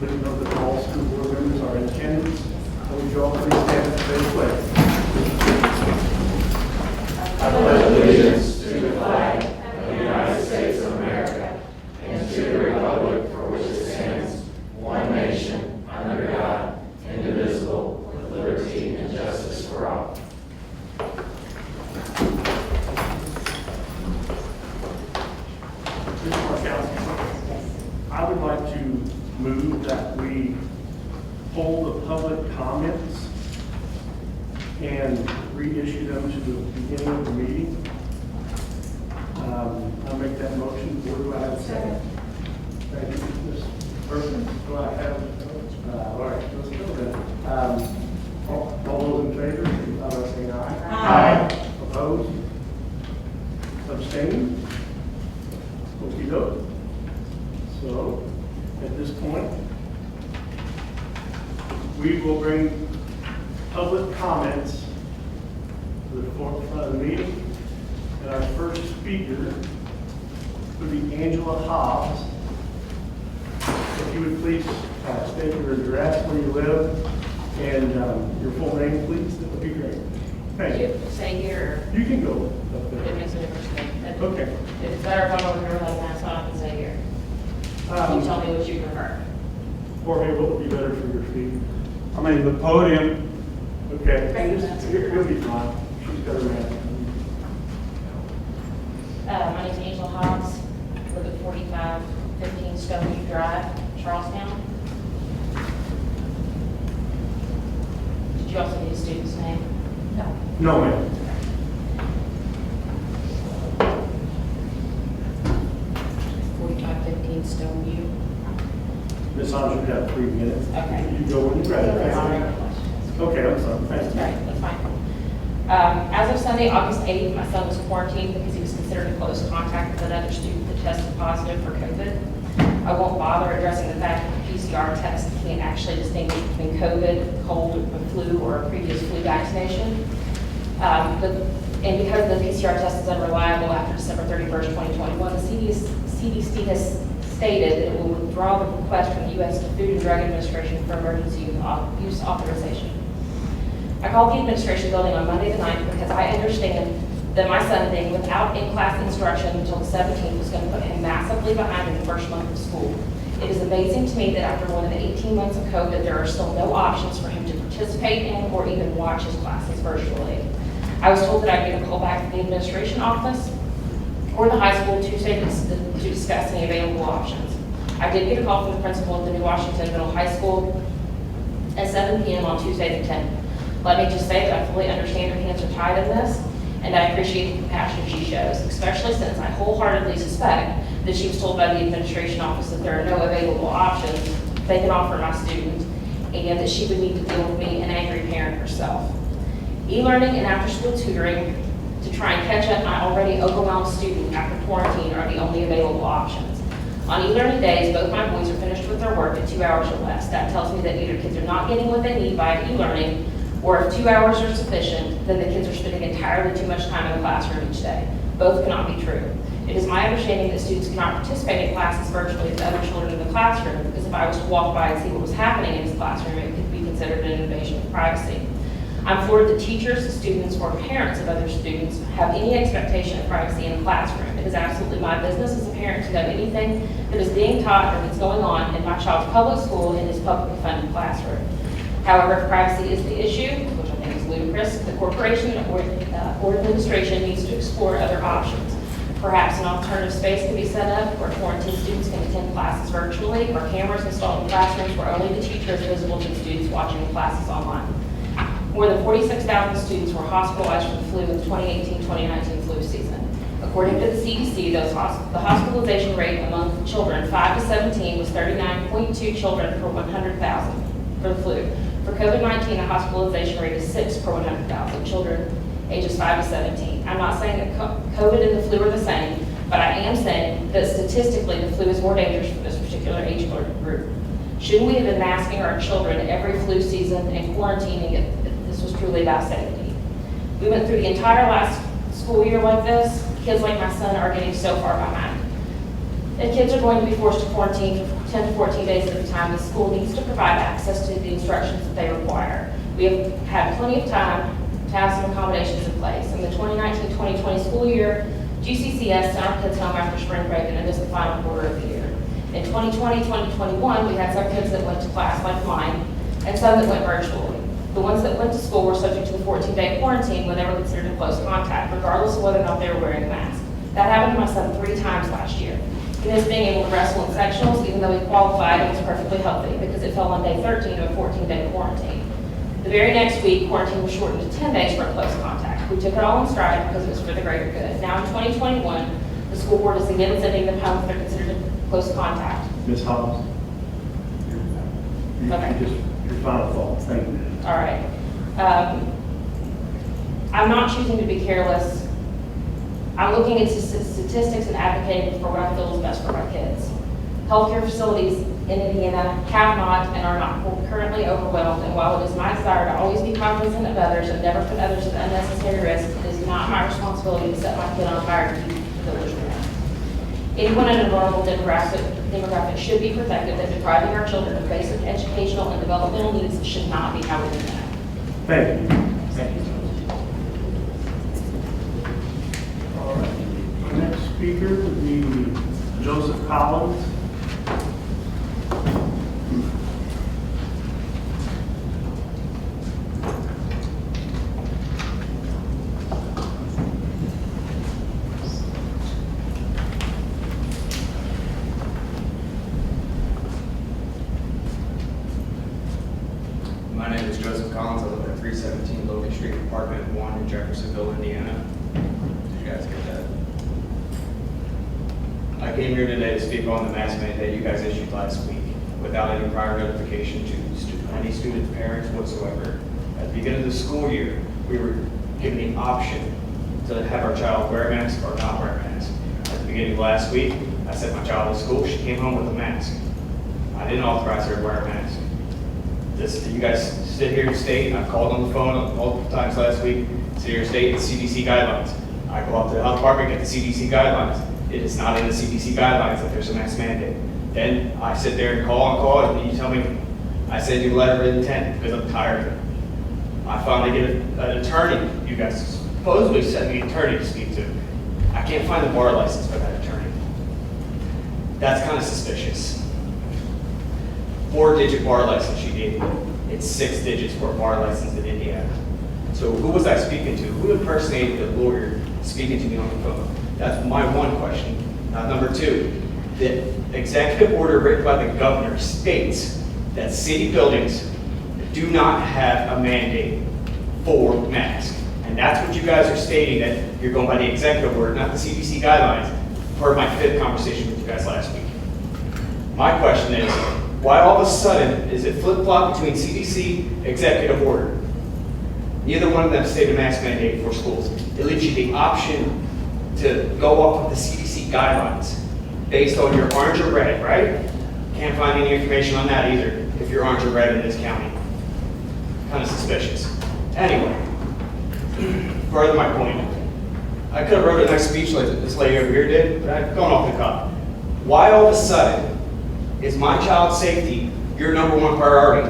Please note that all school board members are in attendance. Would you all please stand for the pledge? I pledge allegiance to the flag of the United States of America and to the republic for which it stands, one nation, under God, indivisible, with liberty and justice for all. Mr. Markowski, I would like to move that we hold the public comments and reissue them to the beginning of the meeting. I'll make that motion. Or do I have a second? Thank you, Ms. Pearson. Do I have? All right, let's go then. All those in favor, signify by saying aye. Aye. Opposed? Abstaining? Okey-doke. So, at this point, we will bring public comments to the forefront of the meeting. And our first speaker would be Angela Hobbs. If you would please state your address, where you live, and your full name, please, that would be great. Thank you. Say here. You can go up It there. makes a difference to me. Okay. If it's better if I'm over here like that, so I can say here. You tell me what you prefer. Jorge, what would be better for your feet? I mean, the podium. Okay. Great. You'll be fine. She's got her man. My name's Angela Hobbs. Live at 4515 Stoneview Drive, Charlestown. Did you also need a student's name? No. No, ma'am. 4515 Stoneview. Ms. Hobbs, you have 3 minutes. Okay. You go when you're ready. That's all Thank right. you. Okay, I'm sorry. Thank you. Right, that's fine. As of Sunday, August 8th, my son was quarantined because he was considered a close contact with another student that tested positive for COVID. I won't bother addressing the fact that the PCR test can't actually distinguish between COVID, cold, a flu, or a previous flu vaccination. And because the PCR test is unreliable after December 31st, 2021, the CDC has stated that it will withdraw the request from the U.S. Food and Drug Administration for emergency use authorization. I called the administration building on Monday the 9th because I understand that my son being without in-class instruction until the 17th was going to put him massively behind in the first month of school. It is amazing to me that after more than 18 months of COVID, there are still no options for him to participate in or even watch his classes virtually. I was told that I'd get a call back from the administration office or the high school Tuesday to discuss any available options. I did get a call from the principal of the New Washington Middle High School at 7 p.m. on Tuesday the 10th. Let me just say that I fully understand her hands are tied in this, and I appreciate the compassion she shows, especially since I wholeheartedly suspect that she was told by the administration office that there are no available options they can offer my student, and that she would need to deal with me, an angry parent herself. E-learning and after-school tutoring to try and catch up my already overwhelmed student after quarantine are the only available options. On e-learning days, both my boys are finished with their work at 2 hours or less. That tells me that either kids are not getting what they need by e-learning, or if 2 hours are sufficient, then the kids are spending entirely too much time in the classroom each day. Both cannot be true. It is my understanding that students cannot participate in classes virtually with other children in the classroom, because if I was to walk by and see what was happening in his classroom, it could be considered an invasion of privacy. I'm floored that teachers, students, or parents of other students have any expectation of privacy in a classroom. It is absolutely my business as a parent to know anything that is being taught or that's going on in my child's public school in his publicly funded classroom. However, if privacy is the issue, which I think is ludicrous, the corporation or administration needs to explore other options. Perhaps an alternative space can be set up where quarantine students can attend classes virtually, or cameras installed in classrooms where only the teacher is visible to the students watching the classes online. More than 46,000 students were hospitalized for the flu in the 2018-2019 flu season. According to the CDC, the hospitalization rate among children 5 to 17 was 39.2 children per 100,000 for the flu. For COVID-19, the hospitalization rate is 6 per 100,000 children ages 5 to 17. I'm not saying that COVID and the flu are the same, but I am saying that statistically the flu is more dangerous for this particular age group. Shouldn't we have been masking our children every flu season and quarantining if this was truly about safety? We went through the entire last school year like this. Kids like my son are getting so far behind. If kids are going to be forced to quarantine for 10 to 14 days at a time, the school needs to provide access to the instructions that they require. We have had plenty of time to have some accommodations in place. In the 2019-2020 school year, GCCS sent our kids home after spring break, and it is the final quarter of the year. In 2020-2021, we had some kids that went to class like mine, and some that went virtually. The ones that went to school were subject to the 14-day quarantine when they were considered in close contact, regardless of whether or not they were wearing a mask. That happened to my son 3 times last year. He missed being able to wrestle in sectionals, even though he qualified and was perfectly healthy, because it fell on day 13 of a 14-day quarantine. The very next week, quarantine was shortened to 10 days for close contact. We took it all in stride because it was for the greater good. Now in 2021, the school board is again sending them home if they're considered close contact. Ms. Hobbs? Okay. Your final thoughts, thank you. All right. I'm not choosing to be careless. I'm looking into statistics and advocating for what I feel is best for my kids. Healthcare facilities in Indiana have not and are not currently overwhelmed, and while it is my desire to always be cognizant of others and never put others at unnecessary risk, it is not my responsibility to set my kid on fire to keep the village running. Anyone in a vulnerable demographic should be protected, and depriving our children of basic educational and developmental needs should not be how we do that. Thank you. Thank you. All right. Our next speaker would be Joseph Collins. My name is Joseph Collins. I live at 317 Logan Street, Apartment 1 in Jeffersonville, Indiana. Did you guys get that? I came here today to speak on the mask mandate you guys issued last week without any prior notification to any student parents whatsoever. At the beginning of the school year, we were given the option to have our child wear a mask or not wear a mask. At the beginning of last week, I sent my child to school. She came home with a mask. I didn't authorize her to wear a mask. You guys sit here and state, I've called on the phone multiple times last week, sit here and state it's CDC guidelines. I go up to the health department, get the CDC guidelines. It is not in the CDC guidelines that there's a mask mandate. Then I sit there and call, and you tell me, I send you a letter of intent because I'm tired of it. I finally get an attorney. You guys supposedly sent me an attorney to speak to. I can't find the bar license for that attorney. That's kind of suspicious. 4-digit bar license she gave me. It's 6 digits for a bar license in Indiana. So who was I speaking to? Who impersonated the lawyer speaking to me on the phone? That's my one question. Now, number 2, the executive order written by the governor states that city buildings do not have a mandate for masks. And that's what you guys are stating, that you're going by the executive order, not the CDC guidelines, per my 5th conversation with you guys last week. My question is, why all of a sudden is it flip-flop between CDC, executive order? Neither one of them state a mask mandate for schools. It leaves you the option to go off of the CDC guidelines based on your orange or red, right? Can't find any information on that either if you're orange or red in this county. Kind of suspicious. Anyway, further my point. I could have wrote a nice speech like this lady over here did, but I've gone off the cuff. Why all of a sudden is my child's safety your number 1 priority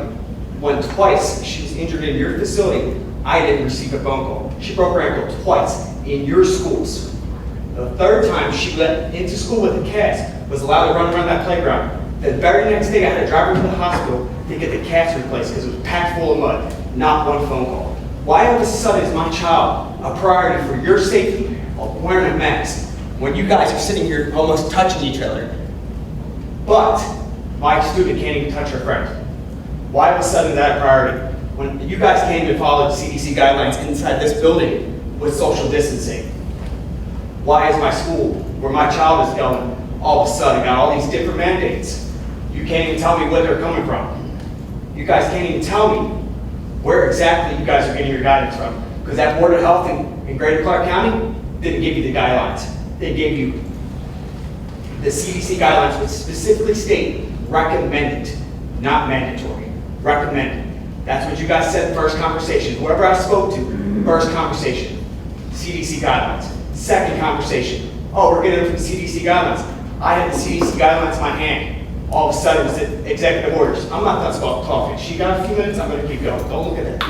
when twice she was injured in your facility, I didn't receive a phone call. She broke her ankle twice in your schools. The 3rd time she went into school with a cast, was allowed to run around that playground. The very next day I had to drive her to the hospital to get the cast replaced because it was packed full of mud. Not 1 phone call. Why all of a sudden is my child a priority for your safety of wearing a mask when you guys are sitting here almost touching each other? But my student can't even touch her friend. Why all of a sudden is that a priority? When you guys came and followed CDC guidelines inside this building with social distancing, why is my school, where my child is going, all of a sudden got all these different mandates? You can't even tell me where they're coming from. You guys can't even tell me where exactly you guys are getting your guidance from. Because that Board of Health in Greater Clark County didn't give you the guidelines. They gave you the CDC guidelines, which specifically state recommended, not mandatory. Recommended. That's what you guys said first conversation. Whoever I spoke to, first conversation, CDC guidelines. Second conversation, oh, we're getting them from CDC guidelines. I had the CDC guidelines in my hand. All of a sudden, it's executive orders. I'm not done talking. She got a few minutes, I'm gonna keep going. Don't look at that.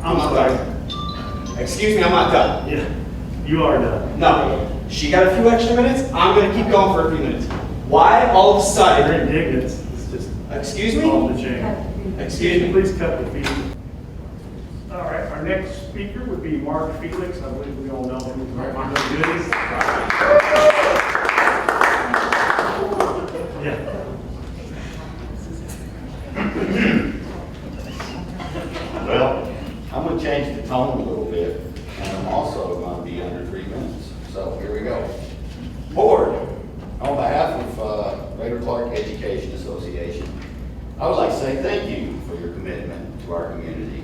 I'm not sorry. done. Excuse me, I'm not done. Yeah, you are done. No, she got a few extra minutes, I'm gonna keep going for a few minutes. Why all of a Your sudden? indignance is just Excuse off me? the chain. Excuse me? Please cut the feed. All right, our next speaker would be Mark Felix. I believe we all know him. Mark Goodies. Yeah. Well, I'm going to change the tone a little bit, and I'm also going to be under 3 minutes. So here we go. Board, on behalf of Greater Clark Education Association, I would like to say thank you for your commitment to our community.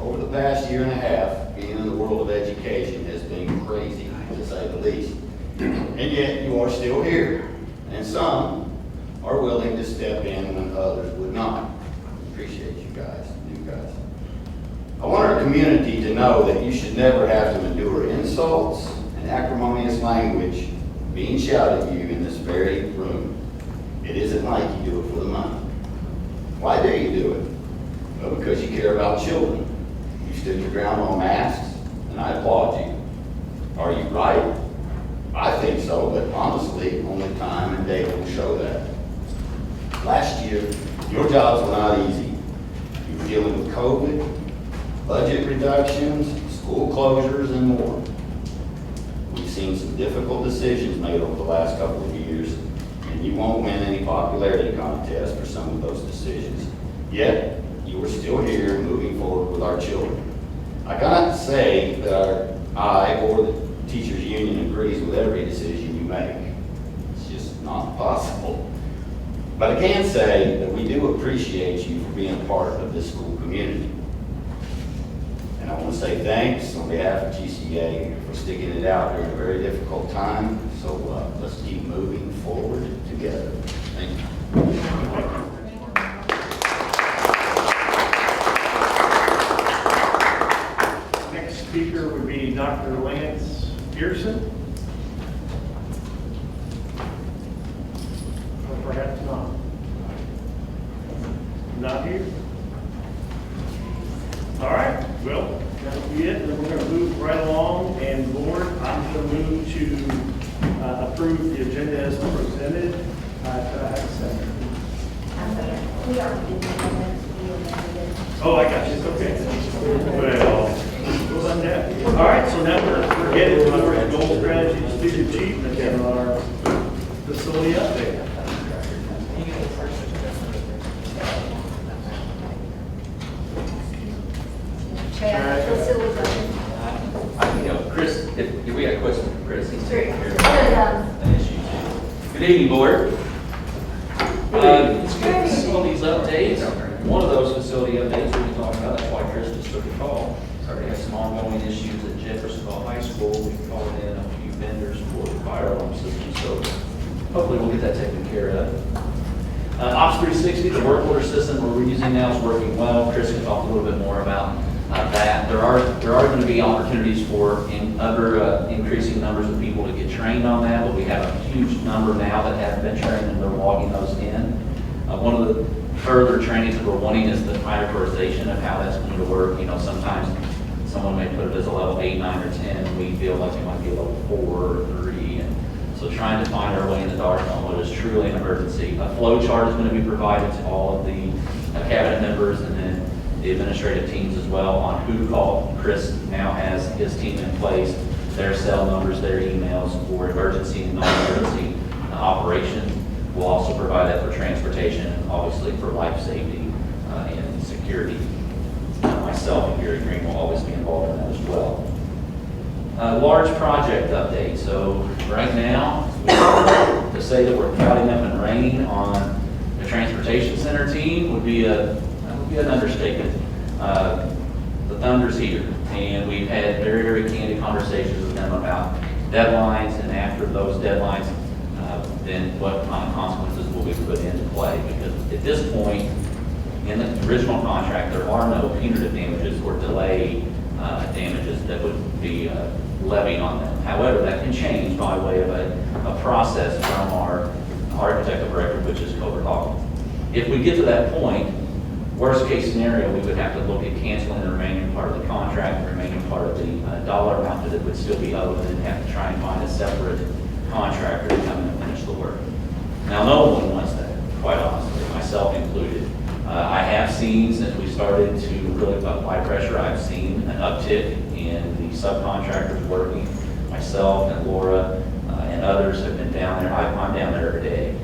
Over the past year and a half, being in the world of education has been crazy, to say the least. And yet you are still here, and some are willing to step in when others would not. Appreciate you guys. I want our community to know that you should never have to endure insults and acrimonious language being shouted at you in this very room. It isn't like you do it for the money. Why do you do it? Well, because you care about children. You stood your ground on masks, and I applaud you. Are you right? I think so, but honestly, only time and data will show that. Last year, your jobs were not easy. You were dealing with COVID, budget reductions, school closures, and more. We've seen some difficult decisions made over the last couple of years, and you won't win any popularity contest for some of those decisions. Yet, you are still here moving forward with our children. I cannot say that I or the teachers union agrees with every decision you make. It's just not possible. But I can say that we do appreciate you for being a part of this school community. And I want to say thanks on behalf of GCA for sticking it out during a very difficult time. So let's keep moving forward together. Thank you. Next speaker would be Dr. Lance Pearson. Or perhaps not. Not here? All right, well, that'll be it. Then we're going to move right along, and board, I'm going to move to approve the agenda as presented. Could I have a second? We are doing amendments, we amended it. Oh, I got you, okay. Well done that. All right, so now we're headed to our goal strategy, student achievement, and our facility update. Chad, facility budget. Chris, if we got a question for Chris, he's Sure. taking care of And, an issue too. Good evening, board. It's good facilities updates. One of those facility updates we've been talking about, that's why Chris just took a call. We have some ongoing issues at Jeffersonville High School. We've called in a few vendors for the fire alarm system, so hopefully we'll get that taken care of. Ops 360, the work order system we're using now is working well. Chris can talk a little bit more about that. There are going to be opportunities for increasing numbers of people to get trained on that, but we have a huge number now that have been trained and they're logging those in. One of the further trainings that we're wanting is the prioritization of how that's going to work. You know, sometimes someone may put it as a level 8, 9, or 10, and we feel like it might be a level 4 or 3. And so trying to find our way in the dark on what is truly an emergency. A flow chart is going to be provided to all of the cabinet members and then the administrative teams as well on who to call. Chris now has his team in place, their cell numbers, their emails for emergency and non-emergency operations. We'll also provide that for transportation and obviously for life safety and security. Myself and Gary Green will always be involved in that as well. Large project update. So right now, to say that we're clouding up and raining on the transportation center team would be an understatement. The thunder's here, and we've had very, very candid conversations with them about deadlines, and after those deadlines, then what kind of consequences will be put into play? Because at this point, in the original contract, there are no punitive damages or delay damages that would be levied on them. However, that can change by way of a process from our architect of record, which is Cobra Hawk. If we get to that point, worst case scenario, we would have to look at canceling the remaining part of the contract, the remaining part of the dollar amount that it would still be owed, and then have to try and find a separate contractor to come in and finish the work. Now, no one wants that, quite honestly, myself included. I have seen, since we started to really apply pressure, I've seen an uptick in the subcontractors working. Myself and Laura and others have been down there. I'm down there every day.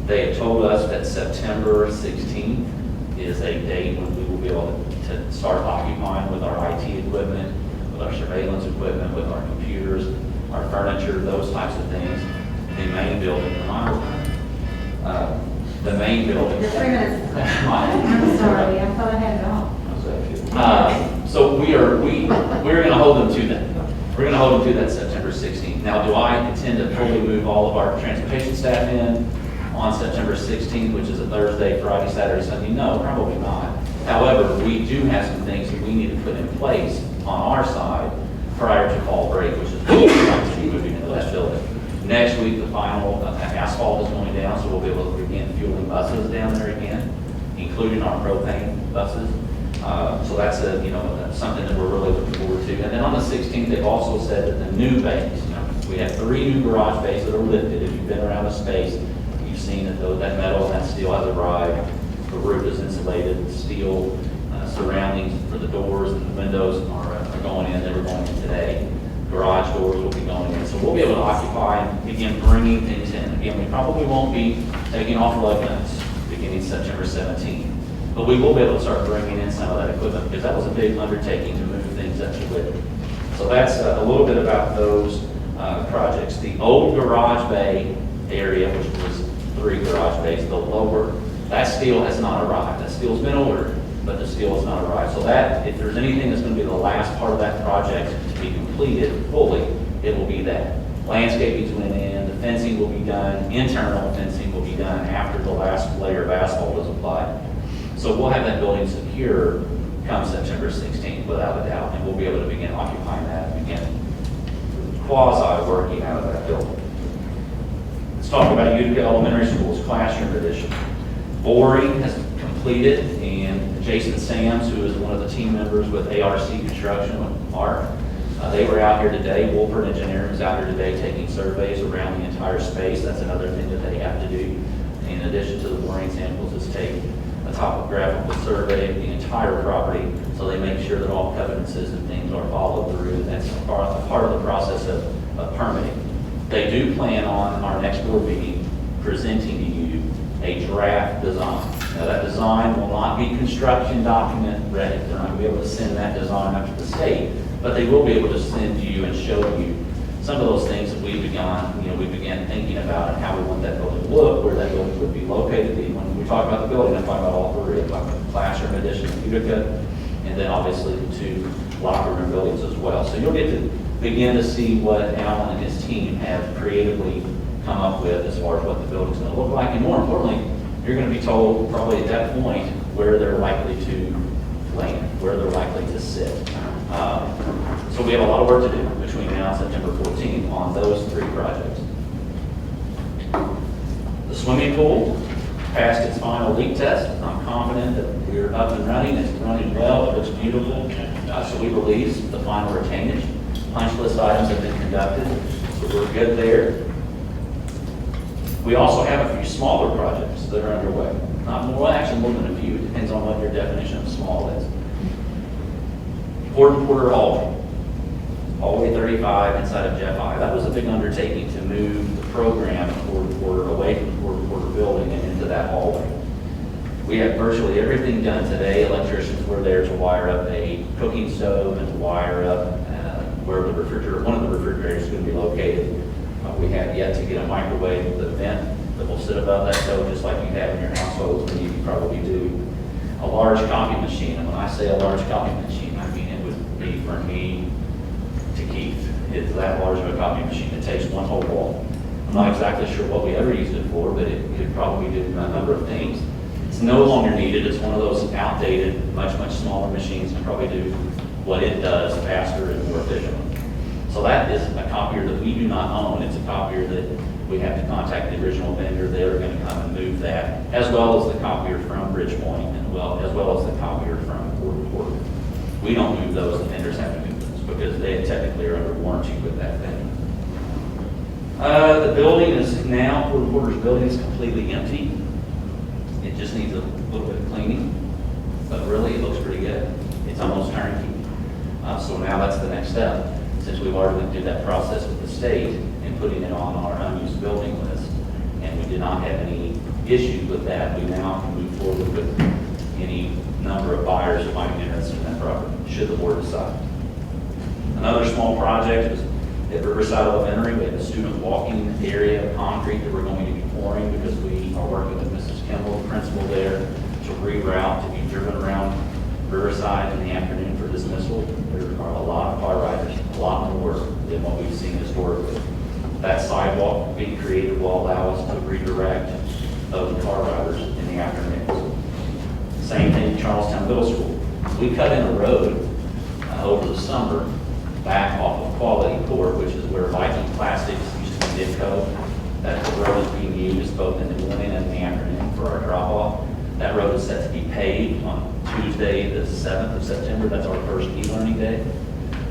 They have told us that September 16th is a date when we will be able to start occupying with our IT equipment, with our surveillance equipment, with our computers, our furniture, those types of things. The main building, the main building. You're 3 minutes. I'm sorry, I thought I had it all. So we're going to hold them to that. We're going to hold them to that September 16th. Now, do I intend to fully move all of our transportation staff in on September 16th, which is a Thursday, Friday, Saturday, Sunday? No, probably not. However, we do have some things that we need to put in place on our side prior to fall break, which is moving into that building. Next week, the final asphalt is going down, so we'll be able to begin fueling buses down there again, including our propane buses. So that's something that we're really looking forward to. And then on the 16th, they've also said that the new bays, we have 3 new garage bays that are lifted. If you've been around the space, you've seen that that metal and that steel has arrived. The roof is insulated, steel surroundings for the doors and the windows are going in. They were going in today. Garage doors will be going in. So we'll be able to occupy and begin bringing things in. Again, we probably won't be taking off lug nuts beginning September 17th. But we will be able to start bringing in some of that equipment because that was a big undertaking to move things up to width. So that's a little bit about those projects. The old garage bay area, which was 3 garage bays, the lower, that steel has not arrived. That steel's been ordered, but the steel has not arrived. So that, if there's anything that's going to be the last part of that project to be completed fully, it will be that. Landscaping's went in, the fencing will be done, internal fencing will be done after the last layer of asphalt is applied. So we'll have that building secure come September 16th, without a doubt, and we'll be able to begin occupying that and begin quasi-working out of that building. Let's talk about Utica Elementary School's classroom edition. Boring has completed, and Jason Sams, who is one of the team members with ARC Construction with ARC, they were out here today. Wolford Engineering is out here today taking surveys around the entire space. That's another thing that they have to do. In addition to the boring samples, is take a topographical survey of the entire property, so they make sure that all covenances and things are followed through. That's part of the process of permitting. They do plan on our next board meeting presenting to you a draft design. Now, that design will not be construction document ready. They're not going to be able to send that design up to the state, but they will be able to send you and show you some of those things that we began thinking about and how we want that building to look, where that building would be located. When we talk about the building, I'm talking about all 3. I'm talking about the classroom addition of Utica, and then obviously the 2 locker room buildings as well. So you'll get to begin to see what Alan and his team have creatively come up with as far as what the building's going to look like. And more importantly, you're going to be told probably at that point where they're likely to land, where they're likely to sit. So we have a lot of work to do between now and September 14th on those 3 projects. The swimming pool passed its final leak test. I'm confident that we're up and running. It's running well. It looks beautiful. So we released the final retainage. Punch list items have been conducted, so we're good there. We also have a few smaller projects that are underway. Not more, actually more than a few. It depends on what your definition of small is. Ford Porter Hallway 35 inside of Jeff I. That was a big undertaking to move the program of Ford Porter away from the Ford Porter building and into that hallway. We have virtually everything done today. Electricians were there to wire up a cooking stove and to wire up where the refrigerator, one of the refrigerators is going to be located. We have yet to get a microwave with a vent that will sit above that stove, just like you have in your households, and you probably do. A large copy machine, and when I say a large copy machine, I mean it would be from me to Keith. It's that large of a copy machine. It takes one whole wall. I'm not exactly sure what we ever used it for, but it could probably do a number of things. It's no longer needed. It's one of those outdated, much, much smaller machines. Can probably do what it does faster and more efficiently. So that is a copier that we do not own. It's a copier that we have to contact the original vendor. They are going to come and move that, as well as the copier from Bridgepoint, and as well as the copier from Port Reporter. We don't move those, the vendors have to move those, because they technically are under warranty with that vendor. The building is now, Port Reporter's building is completely empty. It just needs a little bit of cleaning, but really it looks pretty good. It's almost turnkey. So now that's the next step. Since we've already went through that process with the state and putting it on our unused building list, and we did not have any issues with that, we now can move forward with any number of buyers who might be interested in that property, should the board decide. Another small project is at Riverside Elementary. We have a student walking area of concrete that we're going to be pouring because we are working with Mrs. Kimball, the principal there, to reroute, to be driven around Riverside in the afternoon for dismissal. There are a lot of car riders, a lot more than what we've seen historically. That sidewalk being created will allow us to redirect those car riders in the afternoons. Same thing in Charlestown Middle School. We cut in a road over the summer back off of Quality Court, which is where Viking Plastics used to be Ditco. That road is being used both in the morning and in the afternoon for our drop-off. That road is set to be paved on Tuesday, the 7th of September. That's our first e-learning day.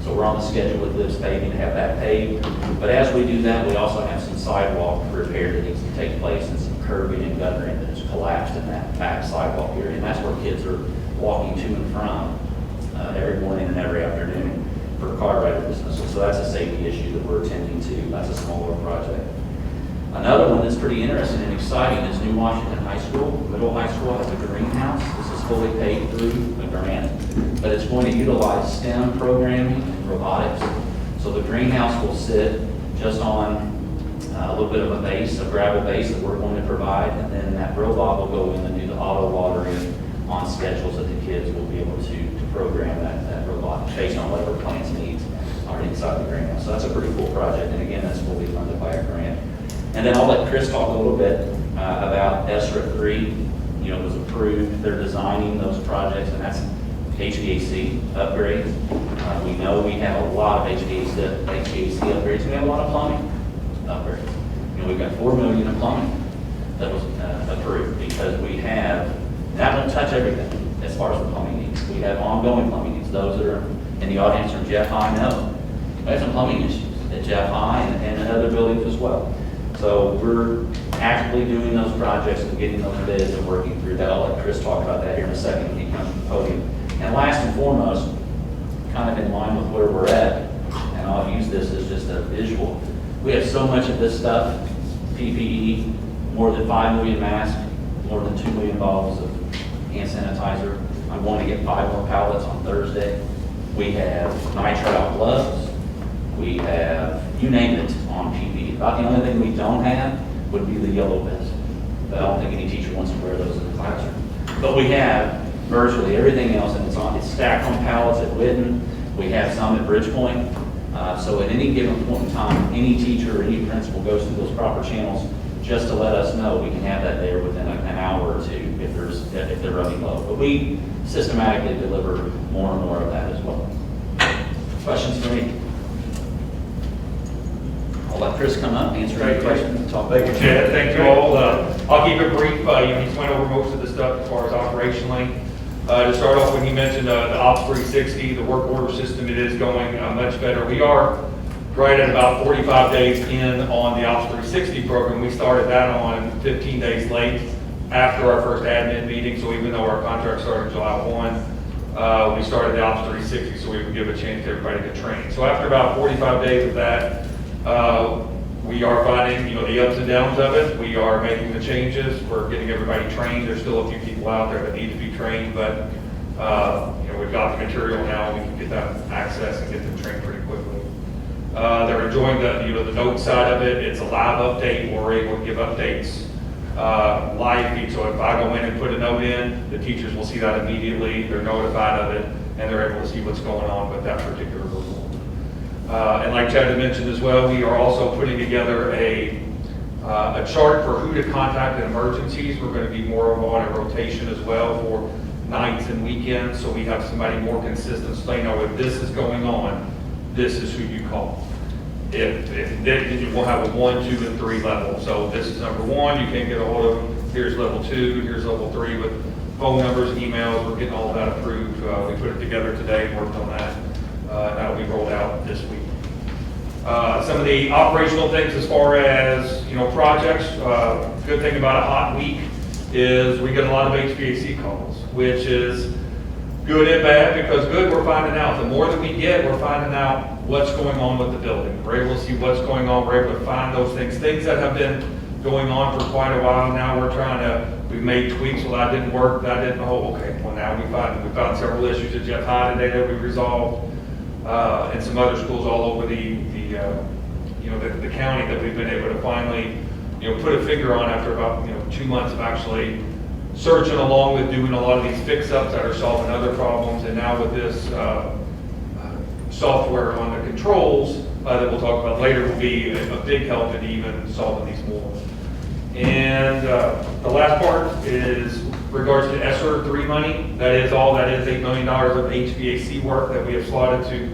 So we're on the schedule with Lips Paving to have that paved. But as we do that, we also have some sidewalk repair that needs to take place and some curbing and guttering that has collapsed in that back sidewalk area. And that's where kids are walking to and from every morning and every afternoon for car rider dismissal. So that's a safety issue that we're attending to. That's a smaller project. Another one that's pretty interesting and exciting is New Washington High School. Middle High School has a greenhouse. This is fully paid through a grant, but it's going to utilize STEM programming and robotics. So the greenhouse will sit just on a little bit of a base, a gravel base that we're going to provide, and then that robot will go in and do the auto watering on schedules that the kids will be able to program that robot based on whatever plants needs are inside the greenhouse. So that's a pretty cool project, and again, that's fully funded by a grant. And then I'll let Chris talk a little bit about ESRA 3. You know, it was approved. They're designing those projects, and that's HVAC upgrades. We know we have a lot of HVAC upgrades. We have a lot of plumbing upgrades. You know, we've got $4 million in plumbing that was approved because we have, that won't touch everything as far as the plumbing needs. We have ongoing plumbing needs. Those that are in the audience from Jeff High know we have some plumbing issues at Jeff High and in other buildings as well. So we're actively doing those projects and getting those bids and working through that. I'll let Chris talk about that here in a second when he comes to the podium. And last and foremost, kind of in line with where we're at, and I'll use this as just a visual. We have so much of this stuff, PPE, more than 5 million masks, more than 2 million bottles of hand sanitizer. I'm going to get 5 more pallets on Thursday. We have nitrile gloves. We have, you name it, on PPE. About the only thing we don't have would be the yellow vest. But I don't think any teacher wants to wear those in the classroom. But we have virtually everything else, and it's stacked on pallets at Whitten. We have some at Bridgepoint. So at any given point in time, any teacher or any principal goes through those proper channels just to let us know. We can have that there within an hour or two if they're running low. But we systematically deliver more and more of that as well. Questions for me? I'll let Chris come up, answer any questions, and talk. Thank you, Chad. Thank you all. I'll keep it brief. You just went over most of the stuff as far as operationally. To start off, when you mentioned the Ops 360, the work order system, it is going much better. We are right at about 45 days in on the Ops 360 program. We started that on 15 days late after our first admin meeting. So even though our contract started July 1, we started the Ops 360 so we would give a chance to everybody to train. So after about 45 days of that, we are finding, the ups and downs of it. We are making the changes. We're getting everybody trained. There's still a few people out there that need to be trained, but we've got the material now. We can get them access and get them trained pretty quickly. They're enjoying the note side of it. It's a live update. We're able to give updates live feed. So if I go in and put a note in, the teachers will see that immediately. They're notified of it, and they're able to see what's going on with that particular rule. And like Chad had mentioned as well, we are also putting together a chart for who to contact in emergencies. We're going to be more on a rotation as well for nights and weekends, so we have somebody more consistent, so they know if this is going on, this is who you call. If we'll have a 1, 2, and 3 level. So this is number 1, you can't get a hold of them. Here's level 2, here's level 3 with phone numbers, emails. We're getting all of that approved. We put it together today and worked on that. That'll be rolled out this week. Some of the operational things as far as, projects, good thing about a hot week is we get a lot of HVAC calls, which is good and bad, because good, we're finding out. The more that we get, we're finding out what's going on with the building. We're able to see what's going on. We're able to find those things that have been going on for quite a while now. We've made tweaks. Well, that didn't work. That didn't, okay. Well, now we found several issues at Jeff High today that we resolved, and some other schools all over the county that we've been able to finally, put a finger on after about, 2 months of actually searching along with doing a lot of these fix-ups that are solving other problems. And now with this software on the controls that we'll talk about later will be a big help in even solving these more. And the last part is regards to ESSER 3 money. That is $8 million of HVAC work that we have slotted to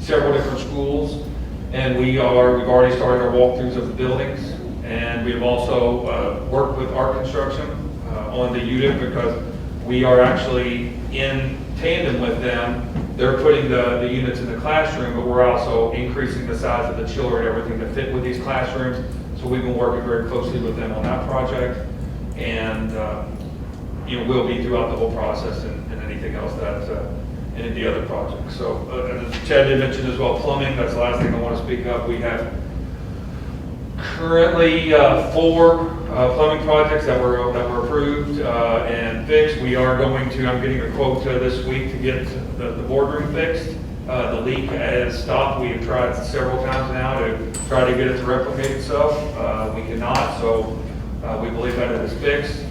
several different schools. And we've already started our walkthroughs of the buildings. And we have also worked with Art Construction on the unit, because we are actually in tandem with them. They're putting the units in the classroom, but we're also increasing the size of the chiller and everything to fit with these classrooms. So we've been working very closely with them on that project. And we'll be throughout the whole process and anything else that and the other projects. So as Chad did mention as well, plumbing, that's the last thing I want to speak of. We have currently 4 plumbing projects that were approved and fixed. I'm getting a quote this week to get the boardroom fixed. The leak has stopped. We have tried several times now to try to get it to replicate itself. We cannot, so we believe that it is fixed,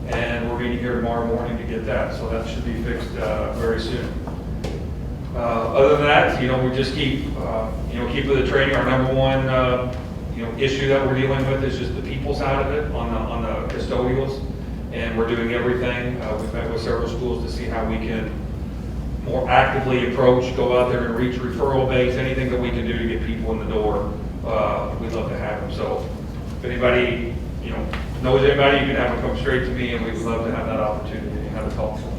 and we're meeting here tomorrow morning to get that. So that should be fixed very soon. Other than that, we just keep with the training. Our number one issue that we're dealing with is just the people side of it on the custodials, and we're doing everything. We've met with several schools to see how we can more actively approach, go out there and reach referral base, anything that we can do to get people in the door. We'd love to have them. So if anybody knows anybody, you can have them come straight to me, and we'd love to have that opportunity and have a talk to them.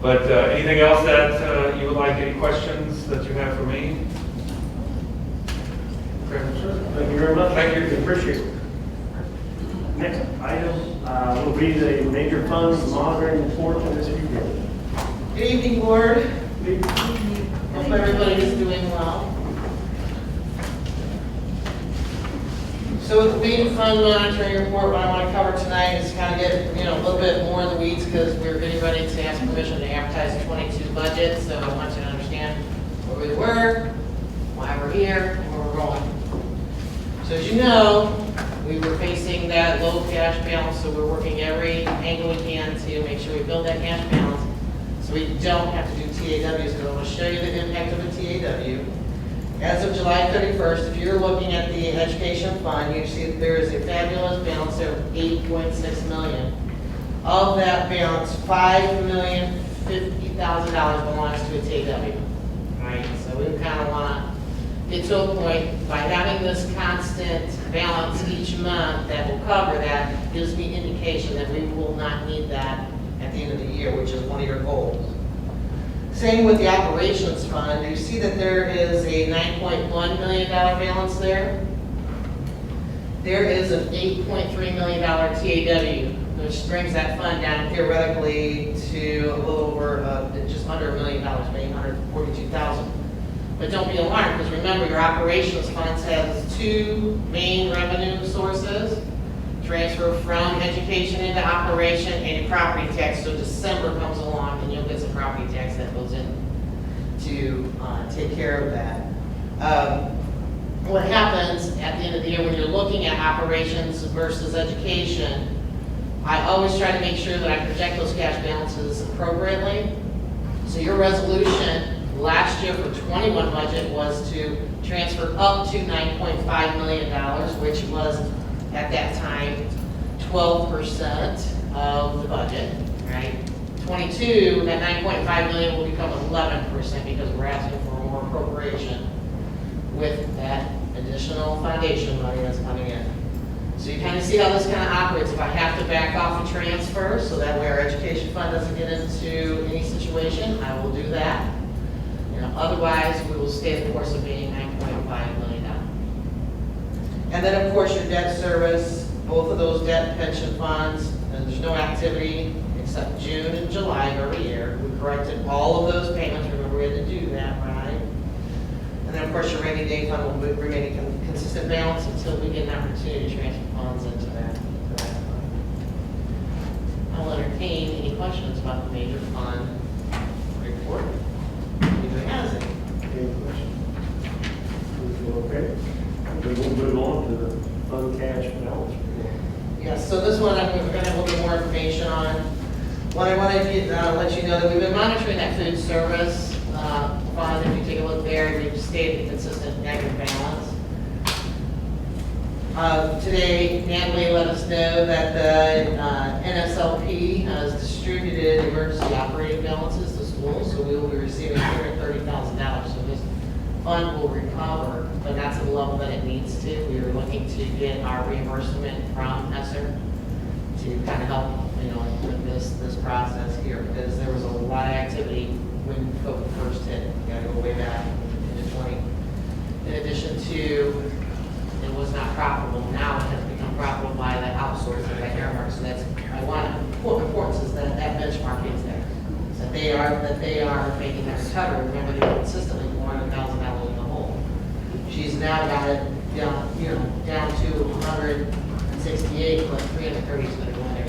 But anything else that you would like, any questions that you have for me? Thank you very much. Thank you. Appreciate it. Next item will be the major funds monitoring report for this weekend. Good evening, board. Hope everybody is doing well. So with the main fund monitoring report, what I want to cover tonight is kind of get a little bit more in the weeds, because we're getting ready to ask permission to advertise the 22 budget. So I want you to understand where we were, why we're here, and where we're going. So as you know, we were facing that low cash balance, so we're working every angle we can to make sure we build that cash balance so we don't have to do TAWs. So I'm going to show you the impact of a TAW. As of July 31st, if you're looking at the education fund, you see that there is a fabulous balance there of $8.6 million. Of that balance, $5,050,000 belongs to a TAW. Right? So we kind of want to get to a point by having this constant balance each month that will cover that, gives me indication that we will not need that at the end of the year, which is one of your goals. Same with the operations fund. You see that there is a $9.1 million balance there. There is an $8.3 million TAW, which brings that fund down theoretically to a little over, just under $1 million, maybe $142,000. But don't be alarmed, because remember, your operations funds has 2 main revenue sources: transfer from education into operation and property tax. So December comes along and you'll get some property tax that goes in to take care of that. What happens at the end of the year when you're looking at operations versus education, I always try to make sure that I project those cash balances appropriately. So your resolution last year for 21 budget was to transfer up to $9.5 million, which was at that time 12% of the budget, right? 22, that 9.5 million will become 11% because we're asking for more appropriation with that additional foundation money that's coming in. So you kind of see how this kind of operates. If I have to back off a transfer, so that way our education fund doesn't get into any situation, I will do that. Otherwise, we will stay the course of being $9.5 million. And then, of course, your debt service, both of those debt pension funds, and there's no activity except June and July of every year. We corrected all of those payments. Remember, we had to do that, right? And then, of course, your rainy day fund will remain a consistent balance until we get an opportunity to transfer funds into that fund. I'll entertain any questions about the major fund report. Anybody has any? Any questions? Okay. Then we'll move on to the fund cash balance report. Yes, so this one, we're going to have a little bit more information on. What I wanted to let you know that we've been monitoring that food service fund. If you take a look there, we've stayed at a consistent negative balance. Today, Natalie let us know that the NSLP has distributed emergency operating balances to schools, so we will be receiving $230,000. So this fund will recover, but that's at the level that it needs to. We are looking to get our reimbursement from ESSER to kind of help, with this process here, because there was a lot of activity when COVID first hit. You gotta go way back into 20. In addition to, it was not profitable. Now it has become profitable by the outsourcing of that earmark. So that's, what importance is that benchmark is there. So that they are making that recovery. Remember, they were consistently $400,000 in the hole. She's now got it down to 168, but 330 is going to go in there.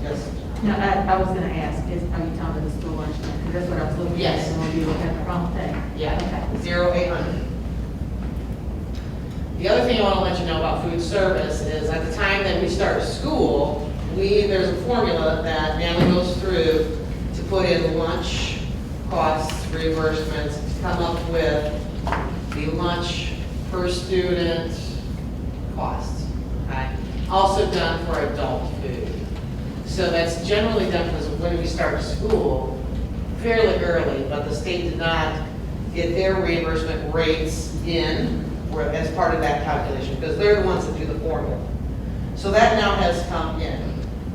Yes. No, I was gonna ask, are you talking about the school lunch? Because that's what I was looking at. Yes. And when you look at the wrong thing. Yeah. Okay. 0800. The other thing I want to let you know about food service is at the time that we start school, there's a formula that Natalie goes through to put in lunch costs, reimbursements, to come up with the lunch per student costs. Okay? Also done for adult food. So that's generally done because when we start school, fairly early, but the state did not get their reimbursement rates in as part of that calculation, because they're the ones that do the formula. So that now has come in.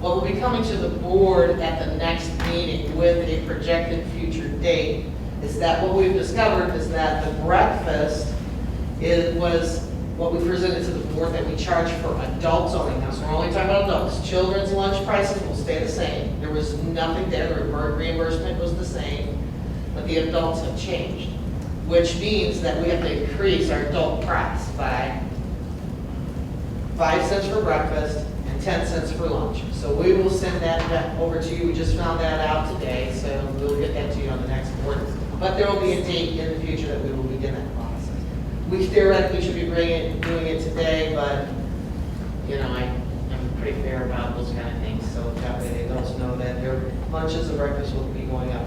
What will be coming to the board at the next meeting with a projected future date is that what we've discovered is that the breakfast was what we presented to the board that we charge for adults only. Now, so we're only talking about adults. Children's lunch prices will stay the same. There was nothing there. The reimbursement was the same, but the adults have changed, which means that we have to increase our adult price by 5 cents for breakfast and 10 cents for lunch. So we will send that over to you. We just found that out today, so we'll get that to you on the next board. But there will be a date in the future that we will begin that process. We theoretically should be doing it today, but I'm pretty fair about those kind of things, so that way the adults know that their lunches and breakfast will be going up.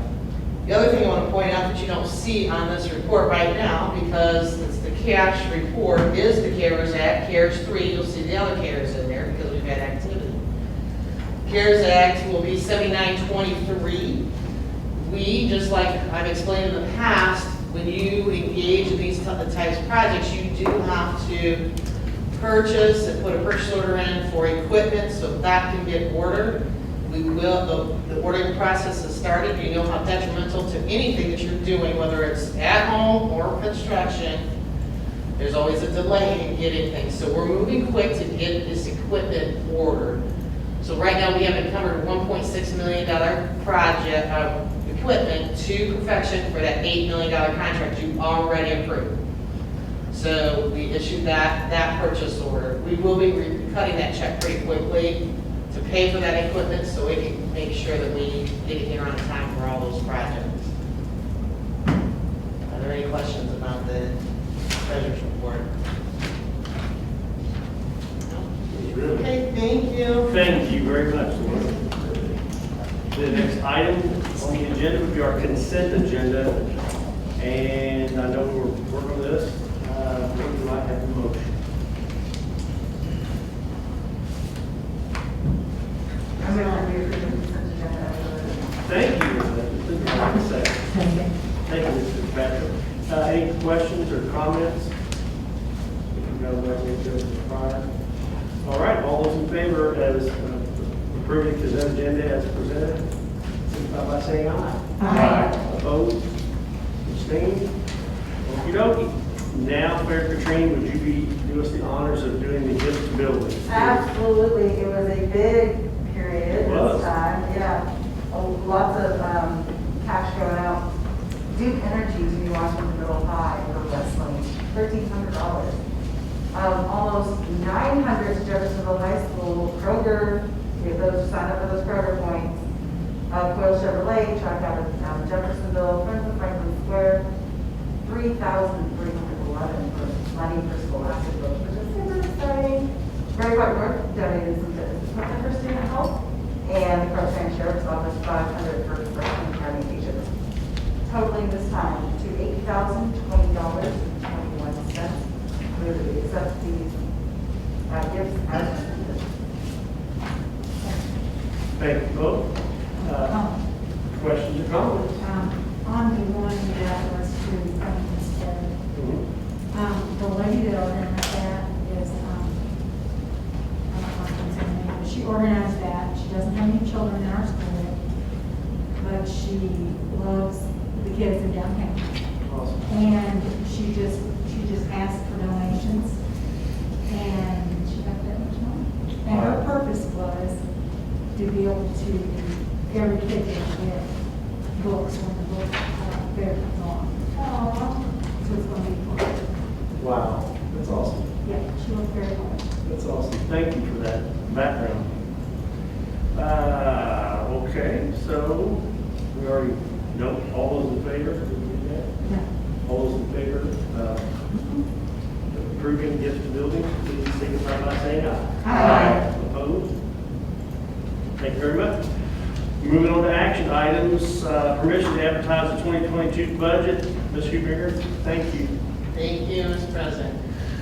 The other thing I want to point out that you don't see on this report right now, because it's the cash report, is the CARES Act, CARES 3. You'll see the other CARES in there because we've had activity. CARES Act will be 7923. We, just like I've explained in the past, when you engage in these types of projects, you do have to purchase and put a purchase order in for equipment so that can get ordered. The ordering process has started. You know how detrimental to anything that you're doing, whether it's at home or construction, there's always a delay in getting things. So we're moving quick to get this equipment ordered. So right now we have encumbered a $1.6 million project equipment to perfection for that $8 million contract you already approved. So we issued that purchase order. We will be cutting that check pretty quickly to pay for that equipment so we can make sure that we get it here on time for all those projects. Are there any questions about the treasurer's report? No? Okay, thank you. Thank you very much, Laura. The next item on the agenda would be our consent agenda, and I know we're working on this. What do I have a motion? I'm going to be approving the consent agenda. Thank like those prior. All right, all those in favor as approving the consent agenda as presented, signify by saying aye. Aye. Opposed? Abstained? Okey dokey. Now, Fair Katrine, would you do us the honors of doing the gift building? Absolutely, it was a big period It was. this time, yeah. Lots of cash going out. Duke Energy to be Washington Middle High for wrestling, $1,300. Almost 900 to Jeffersonville High School, Kroger, we have those who signed up for those Kroger points. Coyle Chevrolet, track out of Jeffersonville, Friends of Franklin Square, 3,311 for money for scholastic books, which is super exciting. Very White North donated some equipment for student help, and the Crossland Sheriff's Office 500 for freshman communications. Totaling this time to $8,020.21. We would accept these gifts as presented. Thank you both. Questions or comments? On the one that was to Franklin Square, the lady that organized that is, I don't know if it's her name, but she organized that. She doesn't have any children in our school, but she loves the kids in downtown. Awesome. And she just asked for donations, and she got that much money. And her purpose was to be able to, every kid can get books when the book fair comes on. So it's going to be fun. Wow, that's awesome. Yeah, she worked very hard. That's awesome. Thank you for that background. Okay, so we already know all those in favor. Did we do that? Yeah. All those in favor of approving gift to building, please signify by saying aye. Aye. Opposed? Thank you very much. Moving on to action items, permission to advertise the 2022 budget. Ms. Hubinger, thank you. Thank you, Mr. President.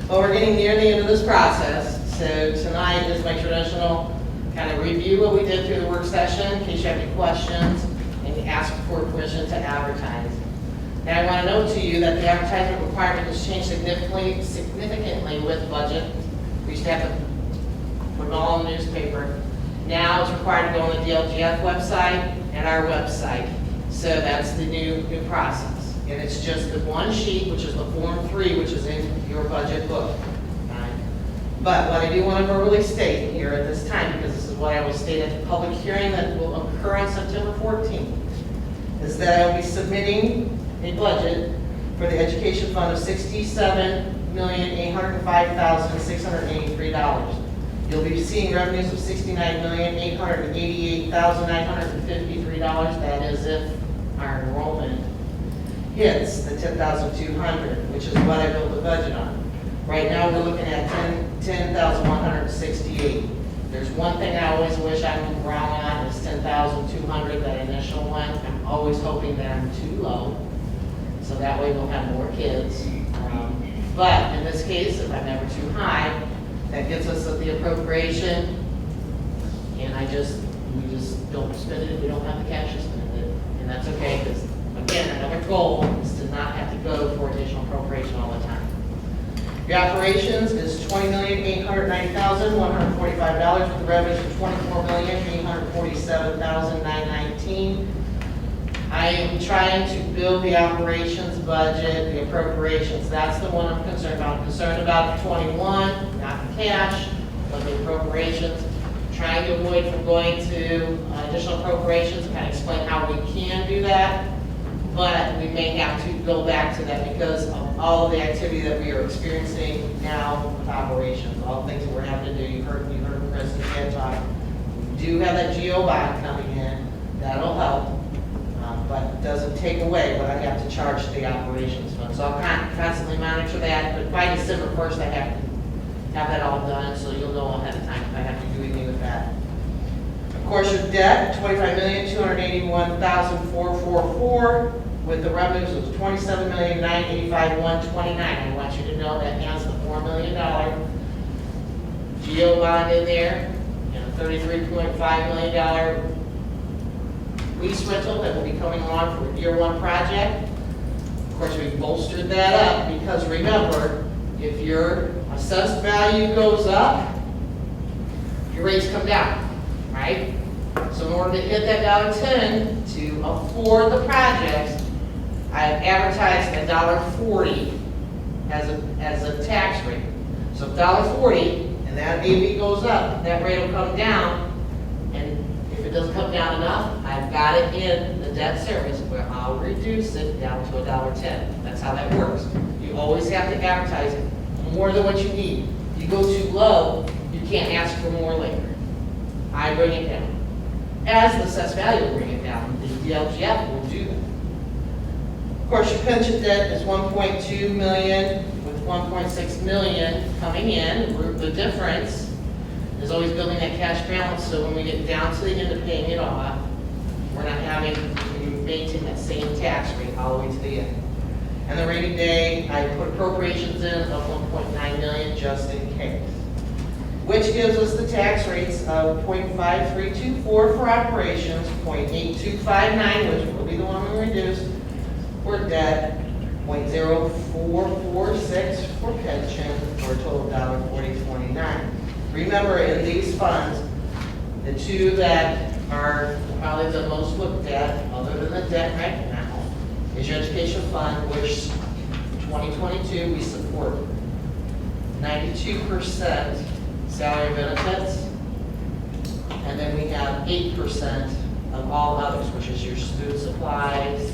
Well, we're getting near the end of this process, so tonight is my traditional kind of review what we did through the work session, in case you have any questions, and ask for permission to advertise. Now, I want to note to you that the advertisement requirement has changed significantly with budget. We used to have to put it all in the newspaper. Now it's required to go on the DLGF website and our website. So that's the new process. And it's just the one sheet, which is the Form 3, which is in your budget book. Right? But what I do want to verbally state here at this time, because this is what I will state at the public hearing that will occur on September 14th, is that I will be submitting a budget for the education fund of $67,805,683. You'll be seeing revenues of $69,888,953. That is if our enrollment hits the 10,200, which is what I built the budget on. Right now, we're looking at 10,168. There's one thing I always wish I was wrong on, is 10,200, that initial one. I'm always hoping that I'm too low, so that way we'll have more kids. But in this case, if I'm ever too high, that gets us at the appropriation, and we just don't spend it if we don't have the cash to spend it. And that's okay, because again, another goal is to not have to go for additional appropriation all the time. Your operations is $20,890,145 with the revenues of $24,847,919. I am trying to build the operations budget, the appropriations. That's the one I'm concerned about. I'm concerned about the 21, not the cash, but the appropriations. Trying to avoid from going to additional appropriations, kind of explain how we can do that. But we may have to go back to that because of all of the activity that we are experiencing now with operations, all the things that we're having to do. You heard Chris and Ed talk. We do have that GO bond coming in. That'll help. But it doesn't take away what I have to charge to the operations fund. So I'll constantly monitor that, but by December 1st, I have to have that all done, so you'll know ahead of time if I have to do anything with that. Of course, your debt, $25,281,444, with the revenues of $27,985,129. I want you to know that has the $4 million GO bond in there, and a $33.5 million lease rental that will be coming along for a year one project. Of course, we've bolstered that up because remember, if you're a assessed value goes up, your rates come down, right? So in order to hit that $1.10 to afford the projects, I've advertised $1.40 as a tax rate. So $1.40, and that maybe goes up, that rate will come down, and if it doesn't come down enough, I've got it in the debt service where I'll reduce it down to $1.10. That's how that works. You always have to advertise more than what you need. If you go too low, you can't ask for more later. I bring it down. As the assessed value will bring it down, the DLGF will do that. Of course, your pension debt is $1.2 million with $1.6 million coming in. The difference is always building that cash balance, so when we get down to the end of paying it off, we're not having to maintain that same tax rate all the way to the end. And the rainy day, I put appropriations in of $1.9 million just in case, which gives us the tax rates of 0.5324 for operations, 0.8259, which will be the one we reduced for debt, 0.0446 for pension, for a total of $1.4029. Remember, in these funds, the two that are probably the most looked at, other than the debt right now, is your education fund, which 2022 we support 92% salary benefits, and then we have 8% of all others, which is your student supplies,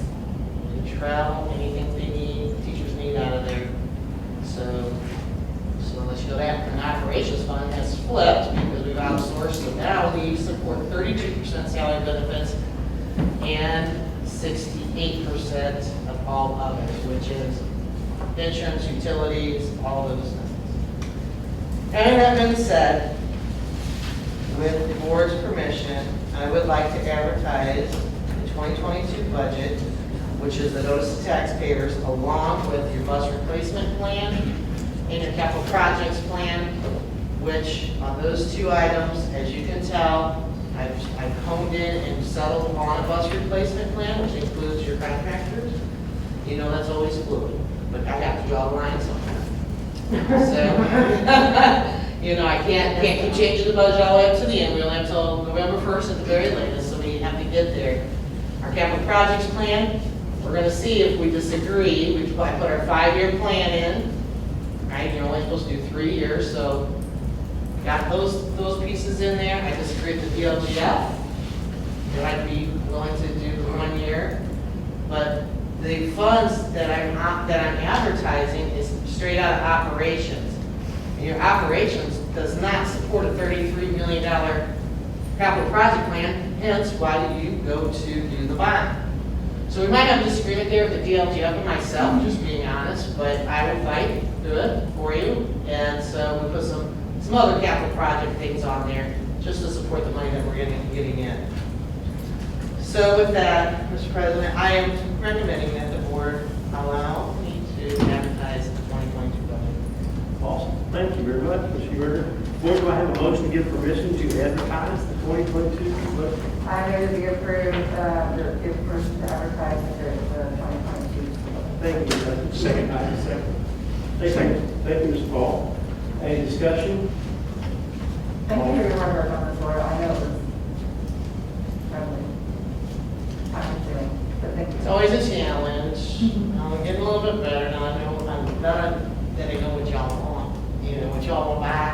your travel, anything they need, teachers need out of there. So let's go that. And the operations fund has flipped because we've outsourced, so now we support 32% salary benefits and 68% of all others, which is insurance, utilities, all those things. And that being said, with the board's permission, I would like to advertise the 2022 budget, which is the notice to taxpayers, along with your bus replacement plan and your capital projects plan, which on those two items, as you can tell, I've honed in and settled on a bus replacement plan, which includes your contractors. You know that's always fluid, but I have to draw the line somewhere. So, you know, I can't keep changing the budget all the way up to the end. We only have until November 1st at the very latest, so we have to get there. Our capital projects plan, we're going to see if we disagree. I put our 5-year plan in, right? You're only supposed to do 3 years, so got those pieces in there. I disagree with the DLGF. I'd be willing to do 1 year, but the funds that I'm advertising is straight out of operations. And your operations does not support a $33 million capital project plan, hence why you go to do the bond. So we might have a disagreement there with the DLGF and myself, just being honest, but I will fight through it for you. And so we put some other capital project things on there just to support the money that we're getting in. So with that, Mr. President, I am recommending that the board allow me to advertise the 2022 budget. Awesome. Thank you very much, Mr. Berger. Board, do I have a motion to give permission to advertise the 2022 budget? I move to approve, give permission to advertise the 2022. Thank you, Ms. Hutchins. Second. Thank you, Mr. Paul. Any discussion? Thank you for your hard work on this, Laura. I know it was probably time-consuming, but thank you. It's always a challenge. I'm getting a little bit better now. I know I'm better than I know what y'all want. You know, what y'all want back.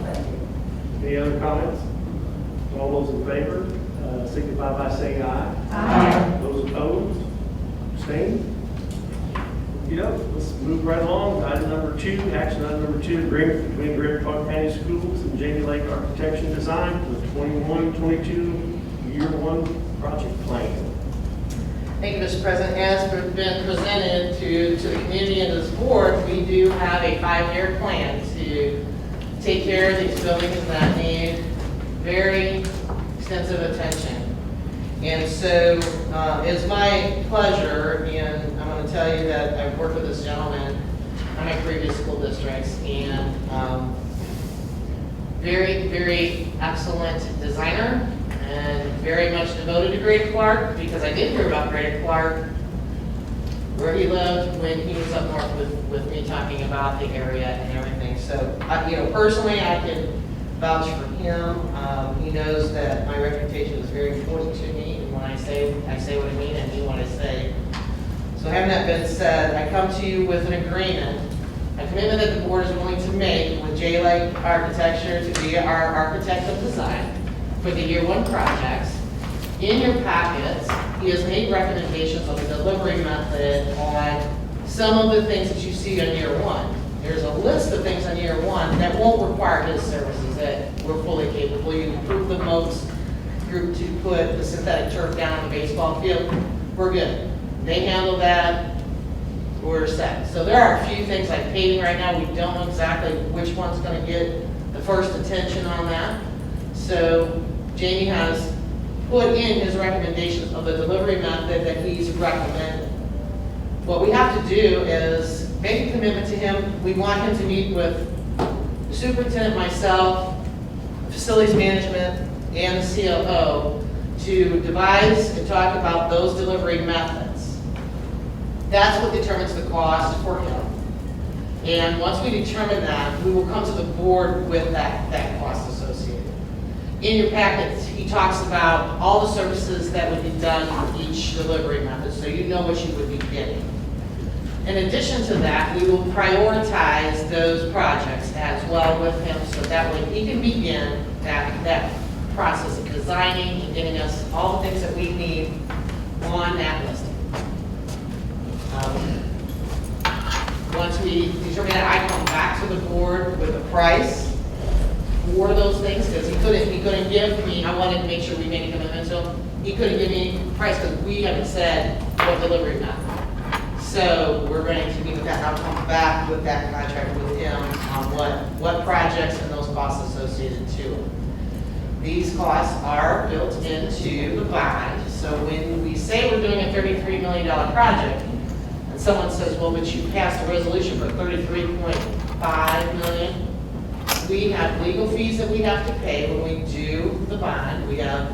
Thank you. Any other comments? All those in favor, signify by saying aye. Aye. Those opposed, abstained. Let's move right along. Item number 2, action item number 2, agreement between Grand Park County Schools and Jamie Lake Architecture and Design for the 21-22 year 1 project plan. Thank you, Mr. President. As been presented to the community and this board, we do have a 5-year plan to take care of these buildings that need very extensive attention. And so it's my pleasure, and I'm going to tell you that I've worked with this gentleman in my previous school districts, and very, very excellent designer, and very much devoted to Greater Clark, because I did hear about Greater Clark where he lived when he was up north with me talking about the area and everything. So, personally, I can vouch for him. He knows that my reputation is very important to me, and when I say what I mean, I mean what I say. So having that been said, I come to you with an agreement, a commitment that the board is willing to make with Hvac Architecture to be our architect of design for the year one projects. In your packets, he has made recommendations on the delivery method on some of the things that you see on year one. There's a list of things on year one that won't require his services, that we're fully capable. You approve the Moats group to put the synthetic turf down on the baseball field, we're good. They handle that, we're set. So there are a few things like paving right now, we don't know exactly which one's gonna get the first attention on that. So Jamie has put in his recommendations of the delivery method that he's recommended. What we have to do is make a commitment to him. We want him to meet with the superintendent, myself, facilities management, and the COO to devise and talk about those delivery methods. That's what determines the cost for him. And once we determine that, we will come to the board with that cost associated. In your packets, he talks about all the services that would be done for each delivery method, so you know what you would be getting. In addition to that, we will prioritize those projects as well with him, so that way he can begin that process of designing and getting us all the things that we need on that listing. Once we determine that, I come back to the board with a price for those things, because he couldn't give me, I wanted to make sure we made a commitment to him. He couldn't give me a price because we haven't said what delivery method. So we're going to meet with that, and I'll come back with that contract with him on what projects and those costs associated to it. These costs are built into the bond, so when we say we're doing a $33 million project, and someone says, well, but you passed a resolution for $33.5 million, we have legal fees that we have to pay when we do the bond. We have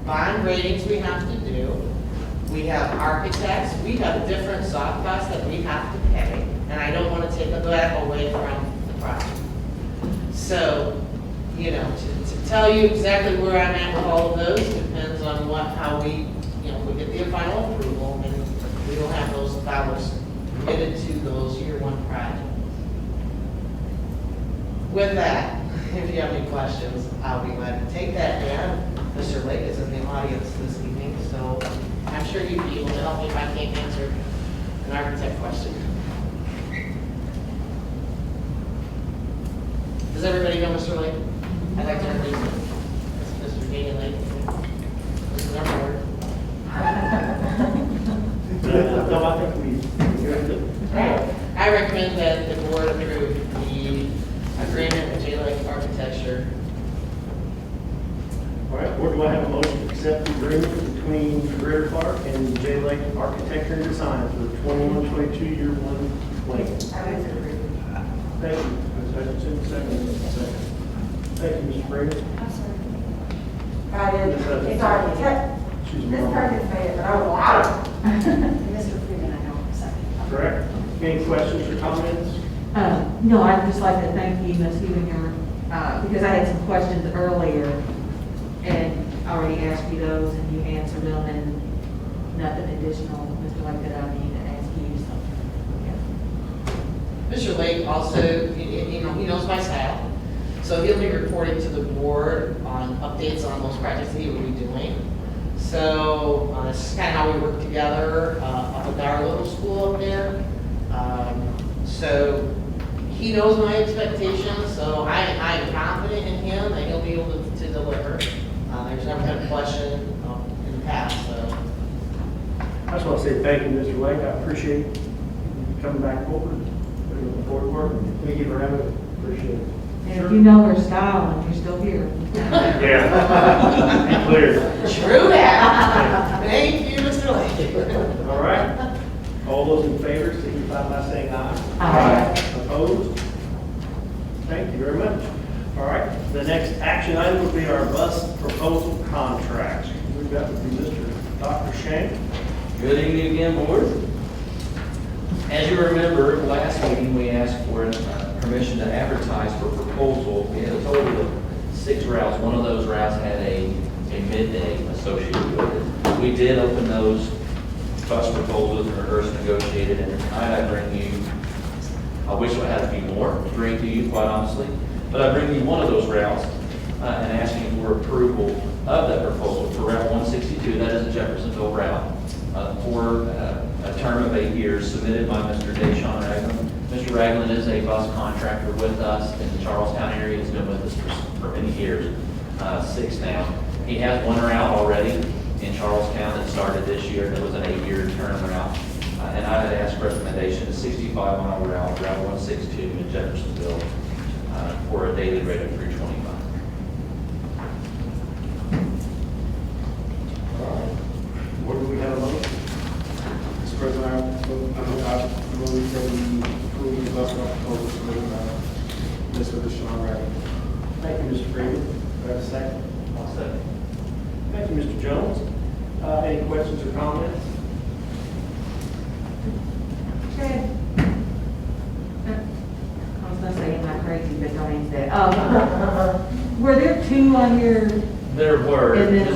bond ratings we have to do. We have architects. We have different soft costs that we have to pay. And I don't want to take that away from the project. So, to tell you exactly where I'm at with all of those depends on how we get the final approval, and we will have those dollars committed to those year one projects. With that, if you have any questions, I'll be glad to take that. And Mr. Lake is in the audience this evening, so I'm sure you'd be able to help me if I can't answer an architect question. Does everybody know Mr. Lake? I'd like to introduce him. Mr. Daniel Lake. This is our board. No, I think we're good. I recommend that the board approve the agreement with Hvac Architecture. All right, board, do I have a motion to accept the agreement between Career Clark and Hvac Architecture and Design for the 21-22 year one plan? I would agree. Thank you, Ms. Hutchinson, second. Thank you, Mr. Brady. I'm sorry. It's architect. This person's made it, but I will out. Mr. Freeman, I know, second. Correct. Any questions or comments? No, I'd just like to thank you, Ms. Hubinger, because I had some questions earlier and already asked you those and you answered them, and nothing additional, Mr. Lake, that I need to ask you, so. Mr. Lake also, he knows my staff, so he'll be reporting to the board on updates on those projects that he will be doing. So this is kind of how we work together up at our little school up there. So he knows my expectations, so I am confident in him that he'll be able to deliver. There's never been a question in the past, so. I just want to say thank you, Mr. Lake. I appreciate you coming back forward, putting the board work. Thank you for having it. Appreciate it. And if you know her style and you're still here. Yeah. Be clear. True that. Thank you, Mr. Lake. All right. All those in favor, signify by saying aye. Aye. Opposed? Thank you very much. All right, the next action item will be our bus proposal contract. We've got with Mr. Dr. Shank. Good evening again, board. as you remember, last meeting, we asked for permission to advertise for proposal. We had a total of 6 routes. One of those routes had a midday associated with it. We did open those bus proposals and reverse negotiated, and tonight I bring you, I wish I had a few more to bring to you, quite honestly, but I bring you one of those routes and asking for approval of that proposal for Route 162. That is a Jeffersonville route for a term of 8 years, submitted by Mr. Deshaun Ragland. Mr. Ragland is a bus contractor with us in the Charlestown area. He's been with us for many years, 6 now. He has one route already in Charlestown that started this year. That was an 8-year term route. And I had asked recommendation, a 65-mile route, Route 162 in Jeffersonville, for a daily rate of $3.25. What do we have a motion? Mr. President, I move that we approve the bus route proposal for Mr. Deshaun Ragland. Thank you, Mr. Freeman. Do I have a second? I'll second. Thank you, Mr. Jones. Any questions or comments? Fred, I was gonna say, am I crazy, but don't answer that. Were there 2 on your, There were, And then-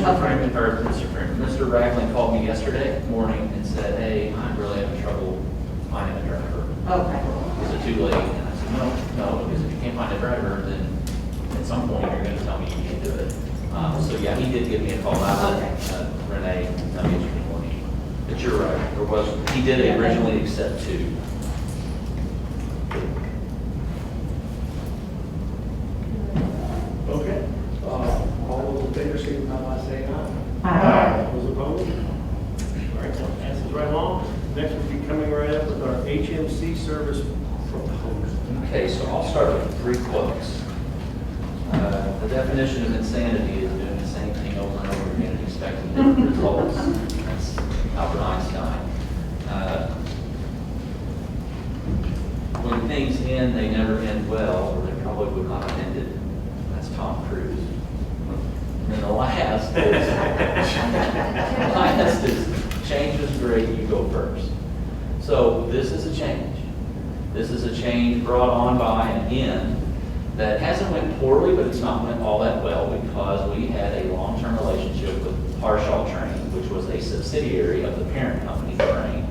Mr. Ragland called me yesterday morning and said, hey, I'm really having trouble finding a driver. okay, Is it too late? And I said, no, because if you can't find a driver, then at some point you're gonna tell me you can't do it. So yeah, he did give me a call. I let Renee know yesterday morning. But you're right, there was, he did originally accept 2. Okay. All those in favor, signify by saying aye. Aye. Those opposed? All right, that passes right along. Next, we'll be coming right up with our HMC service proposal. Okay, so I'll start with 3 quotes. The definition of insanity is doing the same thing over and over again and expecting different results. That's Albert Einstein. When things end, they never end well, or they probably would not have ended. That's Tom Cruise. And then the last is change is great, you go first. So this is a change. This is a change brought on by an end that hasn't went poorly, but it's not went all that well because we had a long-term relationship with Harshaw Train, which was a subsidiary of the parent company, Train.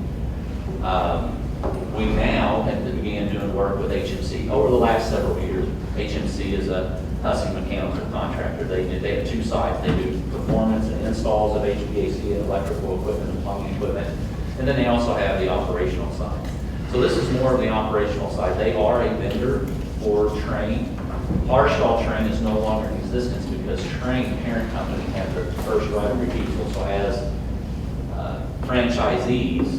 We now have began doing work with HMC over the last several years. HMC is a Hussey mechanical contractor. They have 2 sites. They do performance and installs of HVAC and electrical equipment and plumbing equipment. And then they also have the operational side. So this is more of the operational side. They are a vendor for Train. Harshaw Train is no longer in existence because Train, the parent company, had their first right of refusal. So as franchisees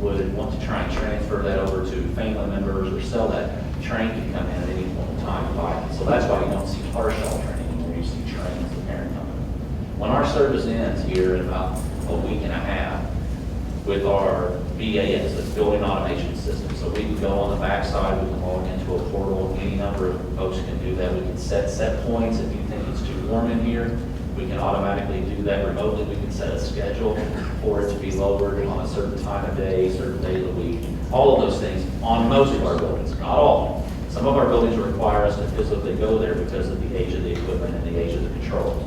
would want to try and transfer that over to family members or sell that, Train can come in at any point in time and buy it. So that's why you don't see Harshaw Train anymore. You see Train as the parent company. When our service ends here in about a week and a half with our BAS, that's Building Automation System, so we can go on the backside, we can log into a portal, any number of folks can do that. We can set points if you think it's too warm in here. We can automatically do that remotely. We can set a schedule for it to be lowered on a certain time of day, certain day of the week. All of those things on most of our buildings, not all. Some of our buildings require us to physically go there because of the age of the equipment and the age of the controls.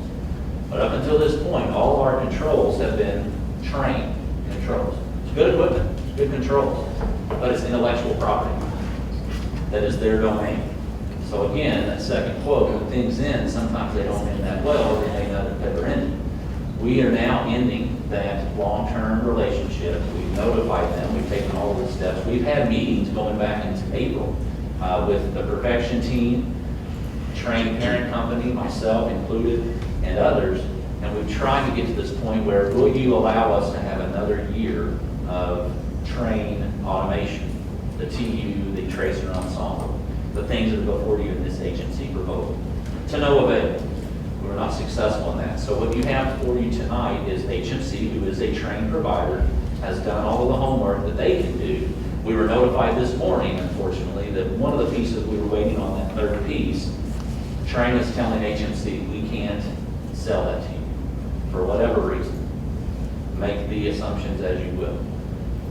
But up until this point, all of our controls have been Train controls. It's good equipment, it's good controls, but it's intellectual property that is their domain. So again, that second quote, when things end, sometimes they don't end that well, they may not have ever ended. We are now ending that long-term relationship. We've notified them, we've taken all of the steps. We've had meetings going back into April with the Perfection team, Train parent company, myself included, and others. And we've tried to get to this point where, will you allow us to have another year of Train automation, the TU, the Tracer Ensemble, the things that go forward you in this agency proposal? To no avail. We were not successful in that. So what you have for you tonight is HMC, who is a Train provider, has done all of the homework that they can do. We were notified this morning, unfortunately, that one of the pieces we were waiting on, that third piece, Train is telling HMC, we can't sell that to you for whatever reason. Make the assumptions as you will.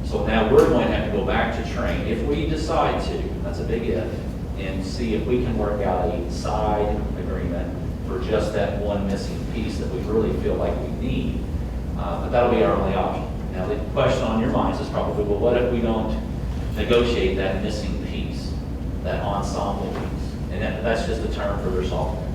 So now we're going to have to go back to train, if we decide to, that's a big if, and see if we can work out a side agreement for just that one missing piece that we really feel like we need. But that'll be our only option. Now, the question on your minds is probably, well, what if we don't negotiate that missing piece, that ensemble piece? And that's just a term for their software.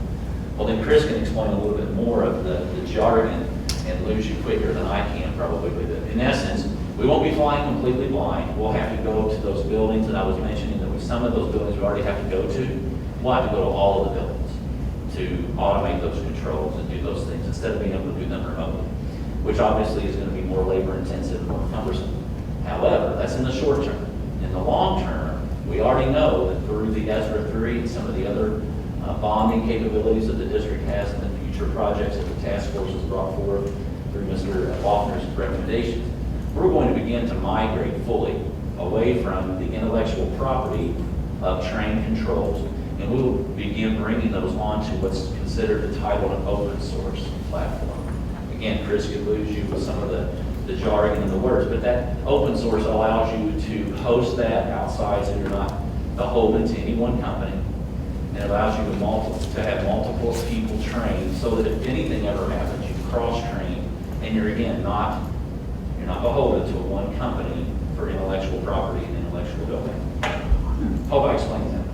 Well, then Chris can explain a little bit more of the jargon and lose you quicker than I can probably with it. In essence, we won't be flying completely blind. We'll have to go to those buildings that I was mentioning, that some of those buildings we already have to go to. We'll have to go to all of the buildings to automate those controls and do those things instead of being able to do them remotely, which obviously is going to be more labor intensive and more cumbersome. However, that's in the short term. In the long term, we already know that through the ESRA 3 and some of the other bonding capabilities that the district has and the future projects that the task force has brought forth through Mr. Faulkner's recommendations, we're going to begin to migrate fully away from the intellectual property of train controls, and we will begin bringing those onto what's considered the title an open source platform. Again, Chris could lose you with some of the jargon and the words, but that open source allows you to host that outside so you're not beholden to any one company. It allows you to have multiple people trained so that if anything ever happens, you cross-train and you're not beholden to one company for intellectual property and intellectual domain. Hope I explained that.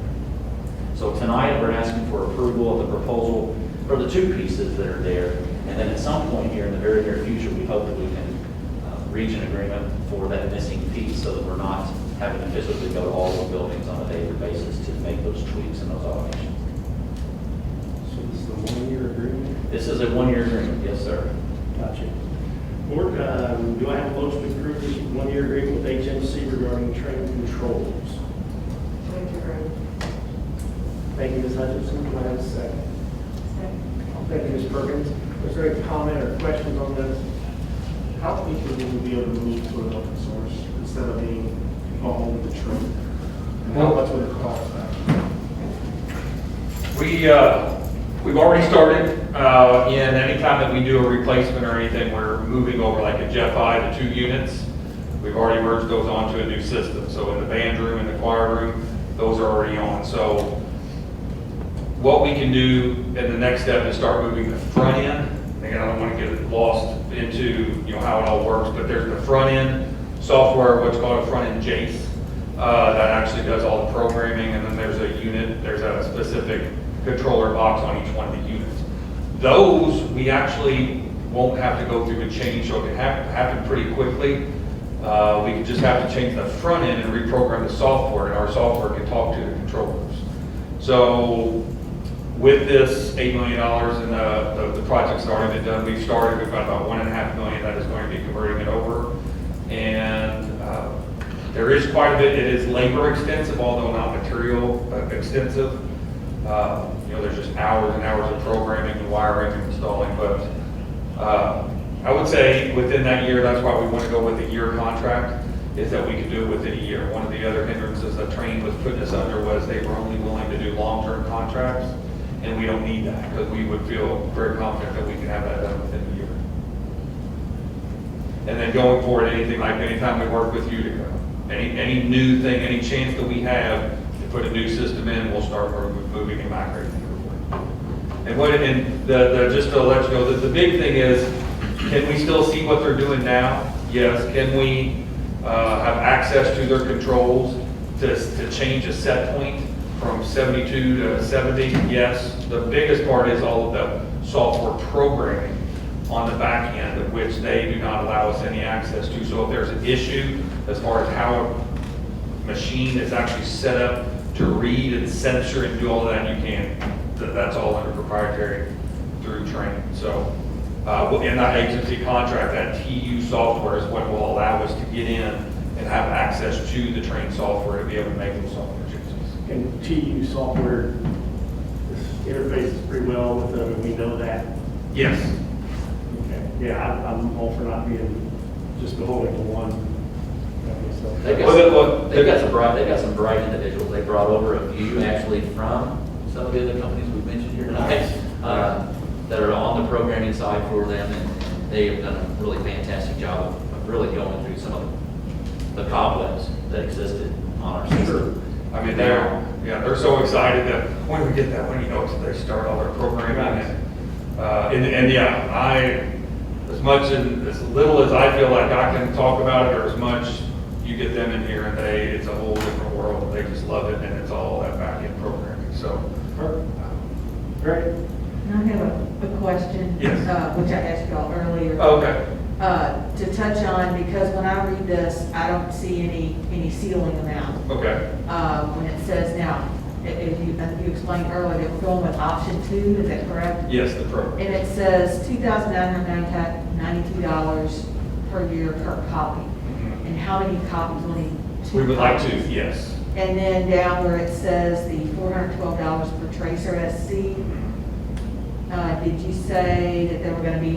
So tonight we're asking for approval of the proposal for the two pieces that are there, and then at some point here in the very near future, we hope that we can reach an agreement for that missing piece so that we're not having to physically go to all the buildings on a daily basis to make those tweaks and those automations. So this is a 1-year agreement? This is a 1-year agreement, yes, sir. Gotcha. Board, do I have a motion to approve this 1-year agreement with HMC regarding train controls? Move to approve. Thank you, Ms. Hutchinson. Do I have a second? Second. Thank you, Ms. Perkins. Was there any comment or questions on this? How quickly will we be able to move to an open source instead of being involved with the train? And how much would it cost that? We've already started, in any time that we do a replacement or anything, we're moving over like a Jet 5 to 2 units. We've already merged those onto a new system. So in the band room and the choir room, those are already on. So what we can do in the next step is start moving the front end. Again, I don't want to get lost into how it all works, but there's the front end software, what's called a front end JACE, that actually does all the programming, and then there's a unit, there's a specific controller box on each one of the units. Those we actually won't have to go through a change, so it can happen pretty quickly. We can just have to change the front end and reprogram the software, and our software can talk to the controllers. So with this $8 million and the project's already been done, we've got about $1.5 million that is going to be converting it over. And there is quite a bit. It is labor extensive, although not material extensive. There's just hours and hours of programming and wiring and installing. But I would say within that year, that's why we want to go with a year contract, is that we could do it within a year. One of the other hindrances that Train was putting us under was they were only willing to do long-term contracts. And we don't need that, because we would feel very confident that we can have that done within a year. And then going forward, anytime we work with you, any new thing, any chance that we have to put a new system in, we'll start moving and migrating. And just to let you know, that the big thing is, can we still see what they're doing now? Yes. Can we have access to their controls to change a set point from 72 to 70? Yes. The biggest part is all of the software programming on the back end, of which they do not allow us any access to. So if there's an issue as far as how a machine is actually set up to read and censor and do all of that, you can. That's all under proprietary through Train. So in that agency contract, that TU software is what will allow us to get in and have access to the Train software to be able to make those software changes. And TU software interfaces pretty well with them, and we know that. Yes. Okay. Yeah, I'm all for not being just beholden to one company, so. They've got some bright individuals. They brought over a few actually from some of the other companies we've mentioned here tonight that are on the programming side for them, and they have done a really fantastic job of really going through some of the cobwebs that existed on our system. I mean, they're so excited that when we get that, when they start all their programming and as much and as little as I feel like I can talk about it, or as much you get them in here and it's a whole different world. They just love it, and it's all that back-end programming. So, Great. And I have a question. Yes. Which I asked y'all earlier. okay. To touch on, because when I read this, I don't see any ceiling amount. Okay. When it says now, if you explained earlier, that we're going with option 2, is that correct? Yes, the program. And it says $2,992 per year per copy. Mhm. And how many copies will need? We would like copies? to, yes. And then down where it says the $412 per tracer SC, did you say that there was going to be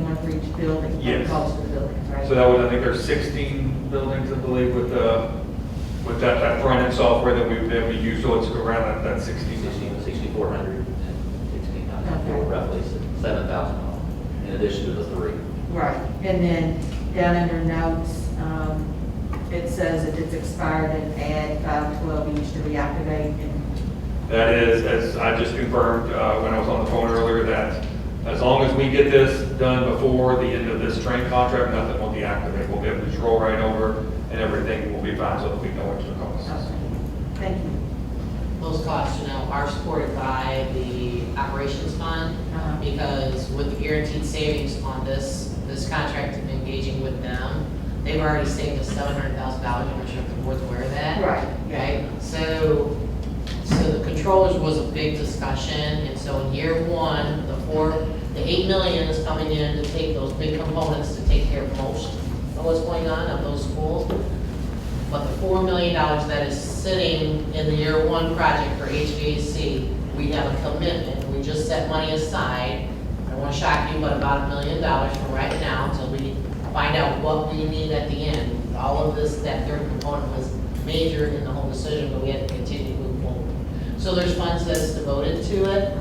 one for each building? Yes. Cost of the buildings, right? So I think there's 16 buildings, I believe, with that front-end software that we would be able to use, so it's around that 6,400, Okay. roughly $7,000 in addition to the 3. Right, and then down under notes, it says that it's expired and add 512 each to reactivate. And That is, as I just confirmed when I was on the phone earlier, that as long as we get this done before the end of this train contract, nothing will deactivate. We'll be able to just roll right over, and everything will be fine, so that we know what the cost is. Thank you. Those costs, are supported by the operations fund, because with the guaranteed savings on this contract and engaging with them, they've already saved us $700,000, I'm sure the board's aware of that. Right. Right, so the controllers was a big discussion, and so in year one, the $8 million is coming in to take those big components to take care of most of what's going on of those schools. But the $4 million that is sitting in the year one project for HVAC, we have a commitment, we just set money aside. I don't want to shock you, but about $1 million from right now until we find out what we need at the end. All of this, that third component was major in the whole decision, but we had to continue to move forward. So there's funds that's devoted to it,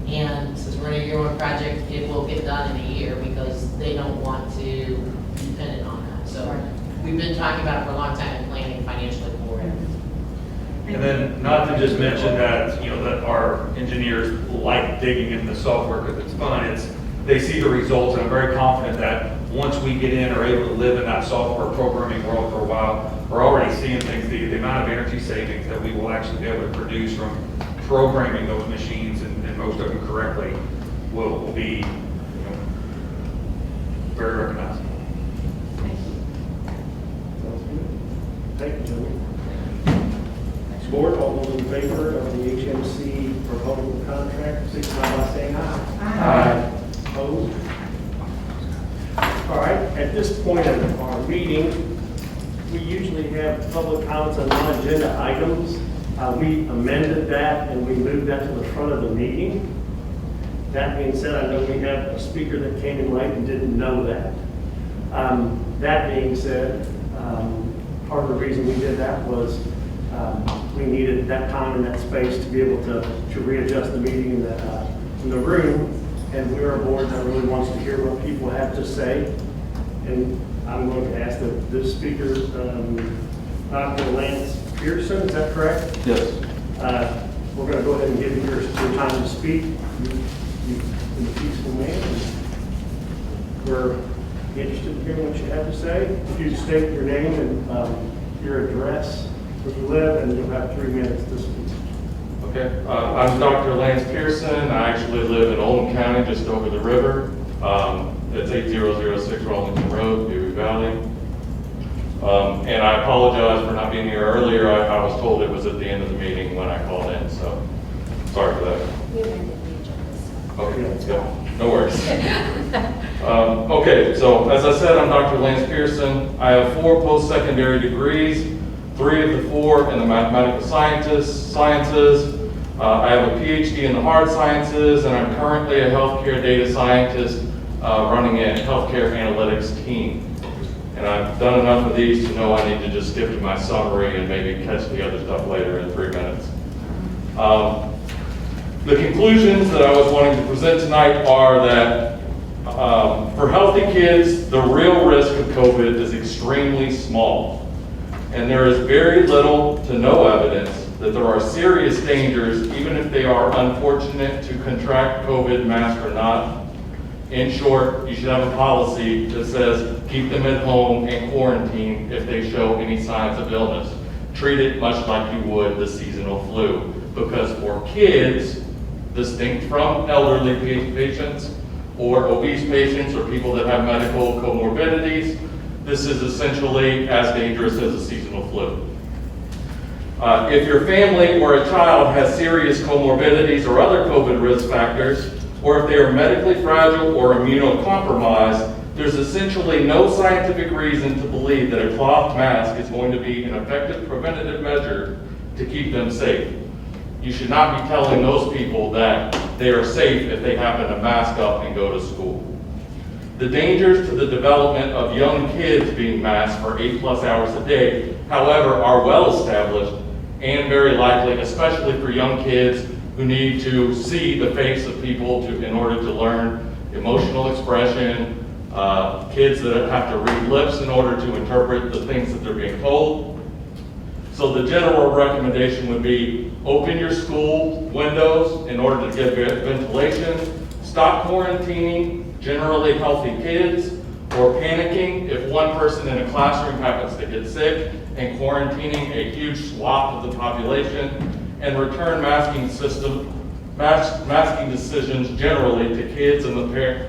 and since we're in a year one project, it will get done in a year because they don't want to be dependent on that. So we've been talking about it for a long time and planning financially for it. And then, not to just mention that, that our engineers like digging into the software because it's fun, they see the results, and I'm very confident that once we get in or able to live in that software programming world for a while, we're already seeing things, the amount of energy savings that we will actually be able to produce from programming those machines and most of them correctly will be very recognizable. Sounds good. Thank you, gentlemen. Board, all those in favor of the HMC proposal contract, signify by saying aye. Aye. Opposed? All right, at this point of our meeting, we usually have public comments on non-agenda items. We amended that and we moved that to the front of the meeting. That being said, I know we have a speaker that came in late and didn't know that. That being said, part of the reason we did that was we needed that time and that space to be able to readjust the meeting in the room. And we're a board that really wants to hear what people have to say. And I'm going to ask the speaker, Dr. Lance Pearson, is that correct? Yes. We're going to go ahead and give you your time to speak. You've been a peaceful man. We're interested in hearing what you have to say. If you state your name and your address, where you live, and you'll have 3 minutes to speak. Okay, I'm Dr. Lance Pearson. I actually live in Oldham County, just over the river. It's 8006 Rollington Road, Dewey Valley. And I apologize for not being here earlier. I was told it was at the end of the meeting when I called in, so sorry for that. Okay, yeah, no worries. Okay, so as I said, I'm Dr. Lance Pearson. I have 4 post-secondary degrees, 3 of the 4 in the mathematical sciences. I have a PhD in the hard sciences, and I'm currently a healthcare data scientist running a healthcare analytics team. And I've done enough of these to know I need to just skip to my summary and maybe catch the other stuff later in 3 minutes. The conclusions that I was wanting to present tonight are that for healthy kids, the real risk of COVID is extremely small. and there is very little to no evidence that there are serious dangers, even if they are unfortunate to contract COVID, mask or not. In short, you should have a policy that says keep them at home and quarantine if they show any signs of illness. Treat it much like you would the seasonal flu, because for kids, distinct from elderly patients or obese patients or people that have medical comorbidities, this is essentially as dangerous as a seasonal flu. If your family or a child has serious comorbidities or other COVID risk factors, or if they are medically fragile or immunocompromised, there's essentially no scientific reason to believe that a cloth mask is going to be an effective preventative measure to keep them safe. You should not be telling those people that they are safe if they happen to mask up and go to school. The dangers to the development of young kids being masked for 8+ hours a day, however, are well established and very likely, especially for young kids who need to see the face of people in order to learn emotional expression, kids that have to read lips in order to interpret the things that they're being told. So the general recommendation would be open your school windows in order to get ventilation, stop quarantining generally healthy kids, or panicking if one person in a classroom happens to get sick, and quarantining a huge swath of the population, and return masking decisions generally to kids and to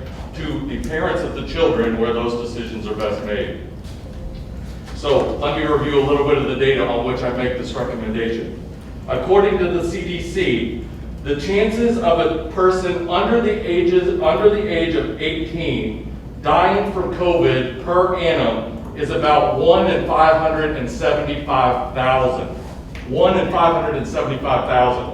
the parents of the children where those decisions are best made. So let me review a little bit of the data on which I make this recommendation. According to the CDC, the chances of a person under the age of 18 dying from COVID per annum is about 1 in 575,000. 1 in 575,000.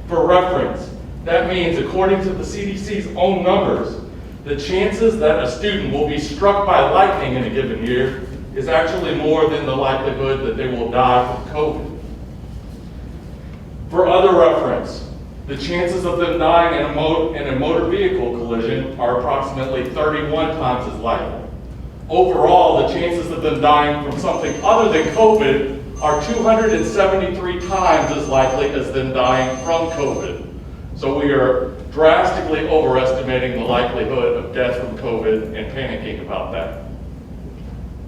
For reference, that means, according to the CDC's own numbers, the chances that a student will be struck by lightning in a given year is actually more than the likelihood that they will die from COVID. For other reference, the chances of them dying in a motor vehicle collision are approximately 31 times as likely. Overall, the chances of them dying from something other than COVID are 273 times as likely as them dying from COVID. So we are drastically overestimating the likelihood of death from COVID and panicking about that.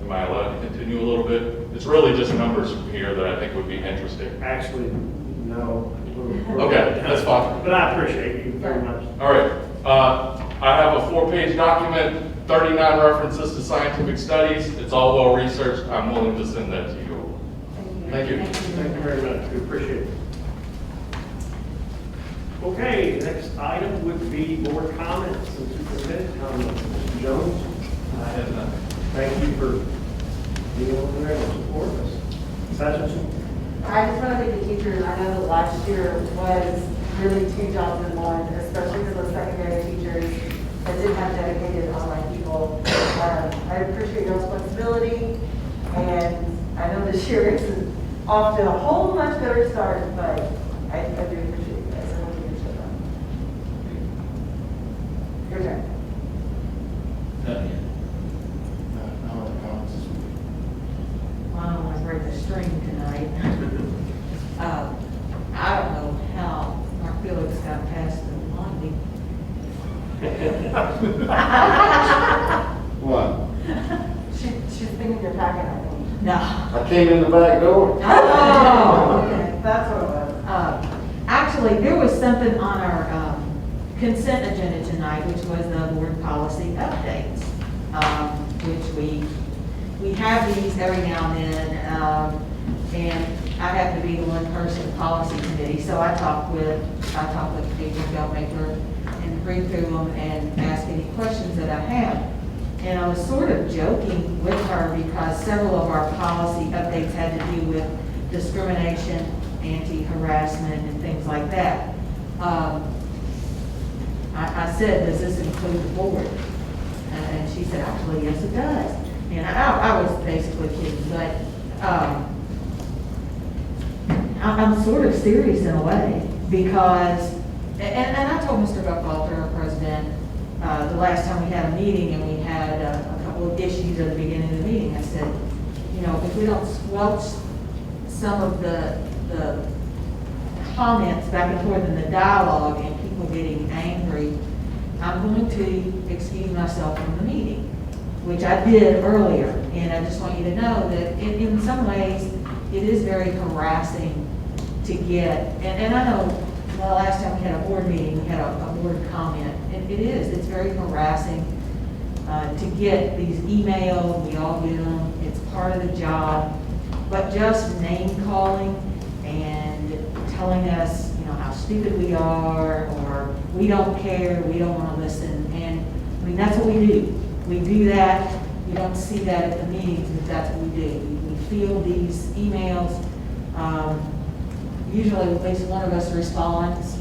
Am I allowed to continue a little bit? It's really just numbers from here that I think would be interesting. Actually, no. Okay, that's fine. But I appreciate you very much. All right. I have a 4-page document, 39 references to scientific studies. It's all well researched. I'm willing to send that to you. Thank you. Thank you very much. We appreciate it. Okay, next item would be board comments and superintendent comments. Mr. Jones? I have none. Thank you for being over there and support us. Sessions? I just want to thank the teachers. I know that last year was really 2 jobs in one, especially for those secondary teachers that didn't have dedicated online people. I appreciate your responsibility, and I know this year is off to a whole much better start, but I do appreciate you guys. I want to give you a shout out. Your turn. I don't want to break the string tonight. I don't know how Mark Felix got past the bonding. What? She's thinking you're packing, I think. No. I came in the back door. Oh, okay. That's what it was. Actually, there was something on our consent agenda tonight, which was the board policy updates, which we have these every now and then, and I happen to be the one person policy committee, so I talk with April Gelmaker and read through them and ask any questions that I have. And I was sort of joking with her because several of our policy updates had to do with discrimination, anti-harassment, and things like that. I said, does this include the board? And she said, actually, yes, it does. And I was basically kidding, but I'm sort of serious in a way because, and I told Mr. Buckwalter, our president, the last time we had a meeting and we had a couple of issues at the beginning of the meeting, I said, you know, if we don't squelch some of the comments back and forth in the dialogue and people getting angry, I'm going to excuse myself from the meeting, which I did earlier. And I just want you to know that in some ways, it is very harassing to get, and I know the last time we had a board meeting, we had a board comment, and it's very harassing to get these emails, we all get them, it's part of the job, but just name calling and telling us, you know, how stupid we are, or we don't care, we don't want to listen, and I mean, that's what we do. We do that. You don't see that at the meetings, but that's what we do. We field these emails. Usually, at least one of us responds.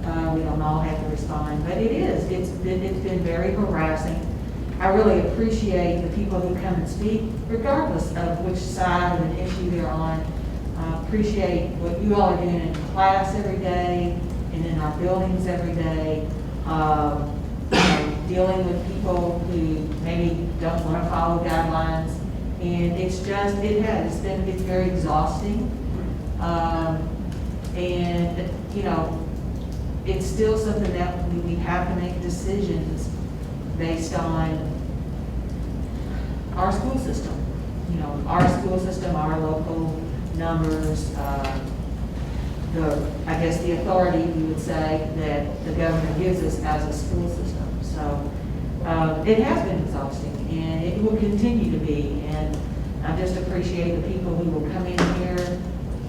We don't all have to respond, but it's been very harassing. I really appreciate the people who come and speak, regardless of which side of an issue they're on. Appreciate what you all are doing in class every day and in our buildings every day. Dealing with people who maybe don't want to follow guidelines, and it's very exhausting. And you know, it's still something that we have to make decisions based on our school system. You know, our school system, our local numbers, I guess the authority, we would say, that the government gives us as a school system. So it has been exhausting, and it will continue to be. And I just appreciate the people who will come in here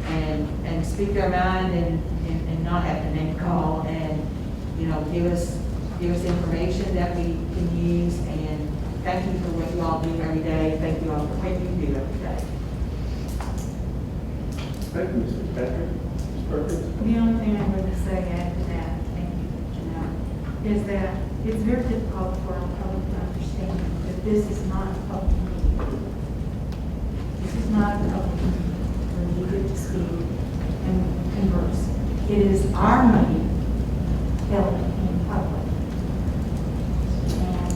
and speak their mind and not have to name call, and you know, give us information that we can use. And thank you for what you all do every day. Thank you all for what you do every day. Thank you, Mr. Patrick. Ms. Perkins? The only thing I would say after that, thank you, Janelle, is that it's very difficult for our public to understand that this is not a public meeting. This is not a public meeting where we get to speak and converse. It is our meeting held in public. And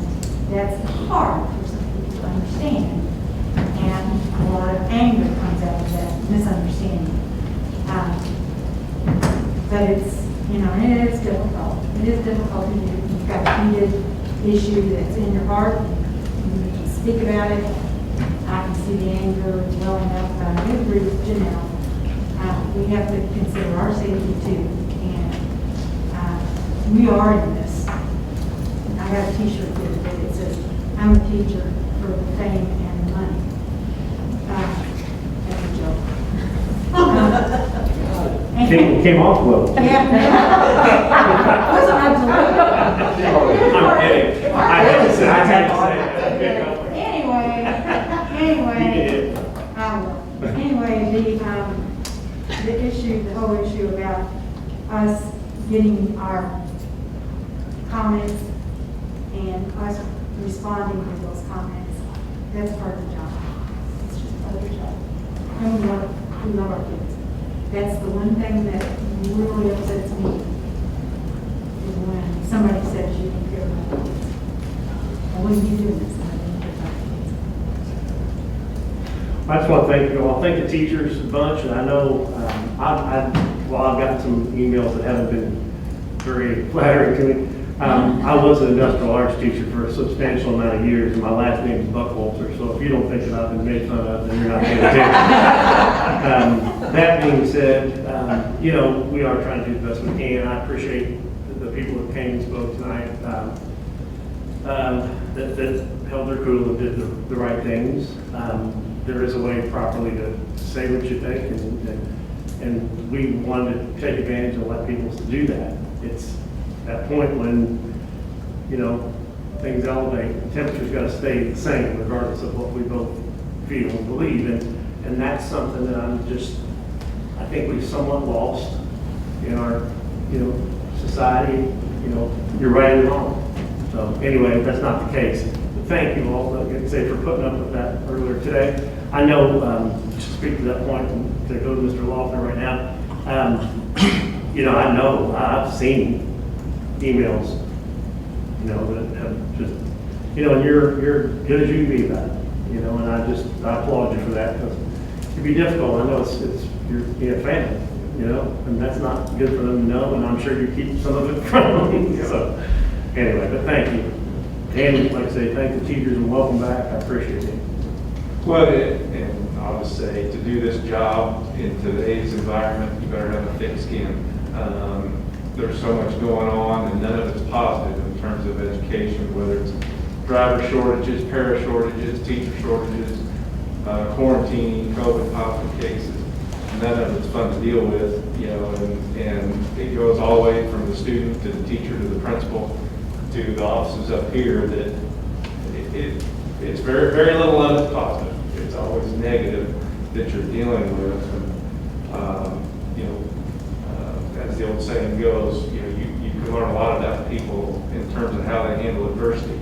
that's hard for some people to understand. And a lot of anger comes out of that misunderstanding. But it's, you know, it is difficult. It is difficult to do. You've got a heated issue that's in your heart. You can speak about it. I can see the anger welling up. But I do agree with Janelle. We have to consider our safety too. And we are in this. I got a t-shirt the other day that says, I'm a teacher for the fame and the money. That's a joke. Came off well. Yeah. Wasn't I'm kidding. I had to say that. Anyway, the whole issue about us getting our comments and us responding to those comments, that's part of the job. It's just part of the job. And we love our kids. That's the one thing that really upsets me, is when somebody says you don't care about kids. And when you do this, I don't care about kids. I just want to thank you all. Thank the teachers a bunch, and I know I've gotten some emails that haven't been very flattering to me. I was an industrial arts teacher for a substantial amount of years, and my last name is Buckwalter, so if you don't think that I've been made fun of, then you're not paying attention. That being said, you know, we are trying to do the best we can. I appreciate the people that came and spoke tonight, that held their cool and did the right things. There is a way properly to say what you think, and we wanted to take advantage and let people do that. It's that point when, you know, things elevate, the temperature's got to stay the same regardless of what we both feel and believe. And that's something that I think we've somewhat lost in our, you know, society. You know, you're right and wrong. So anyway, that's not the case. But thank you all, like I say, for putting up with that earlier today. I know, to speak to that point, and to go to Mr. Loeffler right now, you know, I've seen emails, you know, that have just, you know, and you're good as you can be about it, you know, and I applaud you for that, because it can be difficult. I know it's you're a family, you know, and that's not good for them to know, and I'm sure you keep some of it from them. So, anyway, but thank you. And like I say, thank the teachers and welcome back. I appreciate it. Well, and I'll just say, to do this job in today's environment, you better have a thick skin. There's so much going on, and none of it's positive in terms of education, whether it's driver shortages, para shortages, teacher shortages, quarantine, COVID positive cases. None of it's fun to deal with, you know, and it goes all the way from the student to the teacher to the principal to the offices up here that it's very, very little of it's positive. It's always negative that you're dealing with. And, you know, as the old saying goes, you know, you can learn a lot about people in terms of how they handle adversity.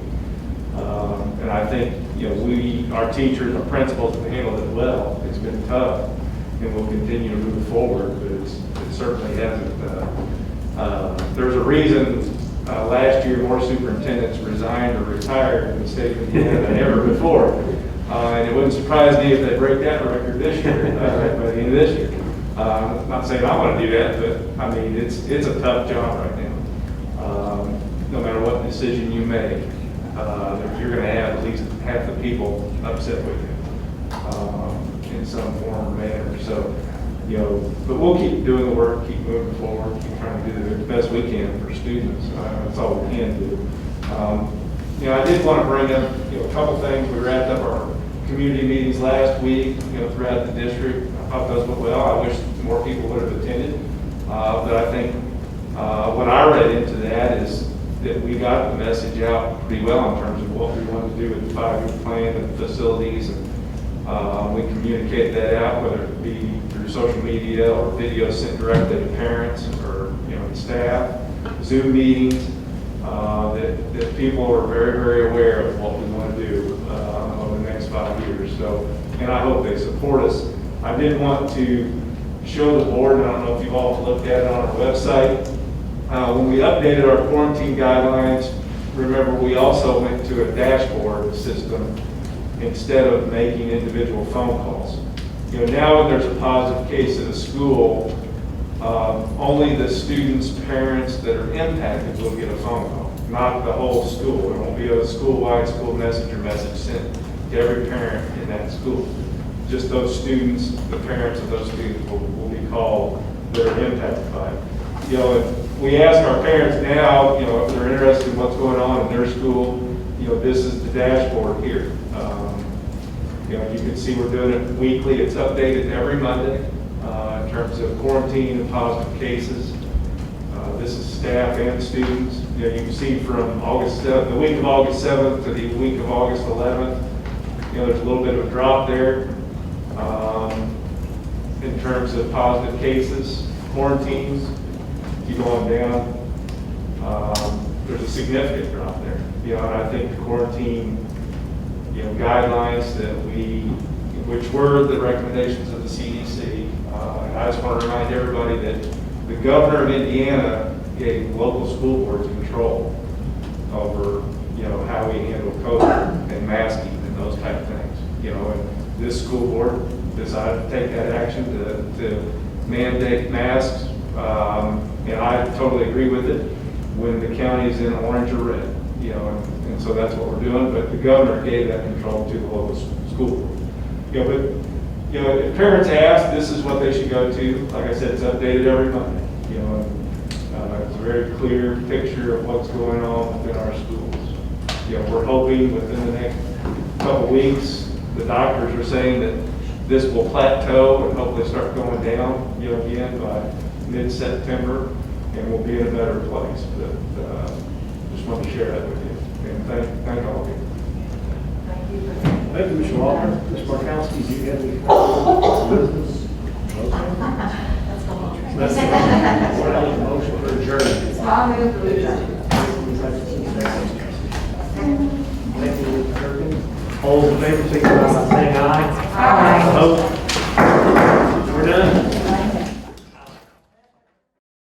And I think, you know, our teachers, our principals have handled it well. It's been tough, and we'll continue to move forward, but it certainly hasn't. There's a reason last year more superintendents resigned or retired in the state of Indiana than ever before. And it wouldn't surprise me if they break that record this year, by the end of this year. I'm not saying I want to do that, but I mean, it's a tough job right now. No matter what decision you make, you're going to have at least half the people upset with you in some form or manner. So, you know, but we'll keep doing the work, keep moving forward, keep trying to do the best we can for students. That's all we can do. You know, I did want to bring up, you know, a couple things. We wrapped up our community meetings last week, you know, throughout the district. I thought those went well. I wish more people would have attended. But I think what I read into that is that we got the message out pretty well in terms of what we want to do with the 5-year plan and the facilities. And we communicate that out, whether it be through social media or video sent directly to parents or, you know, staff, Zoom meetings, that people are very, very aware of what we want to do over the next 5 years. So, and I hope they support us. I did want to show the board, and I don't know if you've all looked at it on our website. When we updated our quarantine guidelines, remember we also went to a dashboard system instead of making individual phone calls. You know, now when there's a positive case at a school, only the students' parents that are impacted will get a phone call, not the whole school. There won't be a school-wide school messenger message sent to every parent in that school. Just those students, the parents of those students will be called that are impacted by it. You know, if we ask our parents now, you know, if they're interested in what's going on in their school, you know, this is the dashboard here. You know, you can see we're doing it weekly. It's updated every Monday in terms of quarantine and positive cases. This is staff and students. You know, you can see from August 7th, the week of August 7th to the week of August 11th, you know, there's a little bit of a drop there in terms of positive cases. Quarantines keep going down. There's a significant drop there. You know, and I think the quarantine, you know, guidelines that which were the recommendations of the CDC. And I just want to remind everybody that the governor of Indiana gave local school boards control over, you know, how we handle COVID and masking and those type of things. You know, and this school board decided to take that action to mandate masks. And I totally agree with it when the county is in orange or red. You know, and so that's what we're doing. But the governor gave that control to the local school board. You know, but you know, if parents ask, this is what they should go to. Like I said, it's updated every Monday. You know, and, it's a very clear picture of what's going on within our schools. You know, we're hoping within the next couple weeks, the doctors are saying that this will plateau and hopefully start going down, you know, again by mid-September, and we'll be in a better place. But just wanted to share that with you, and thank all of you. Thank you. Thank you, Mr. Walker. Ms. Markowski, do you have any business? Let's go on. Let's go. Motion for adjournment. I'll move to adjourn. Thank you, Mr. Perkins. All those in favor, signify by saying aye. Aye. Opposed?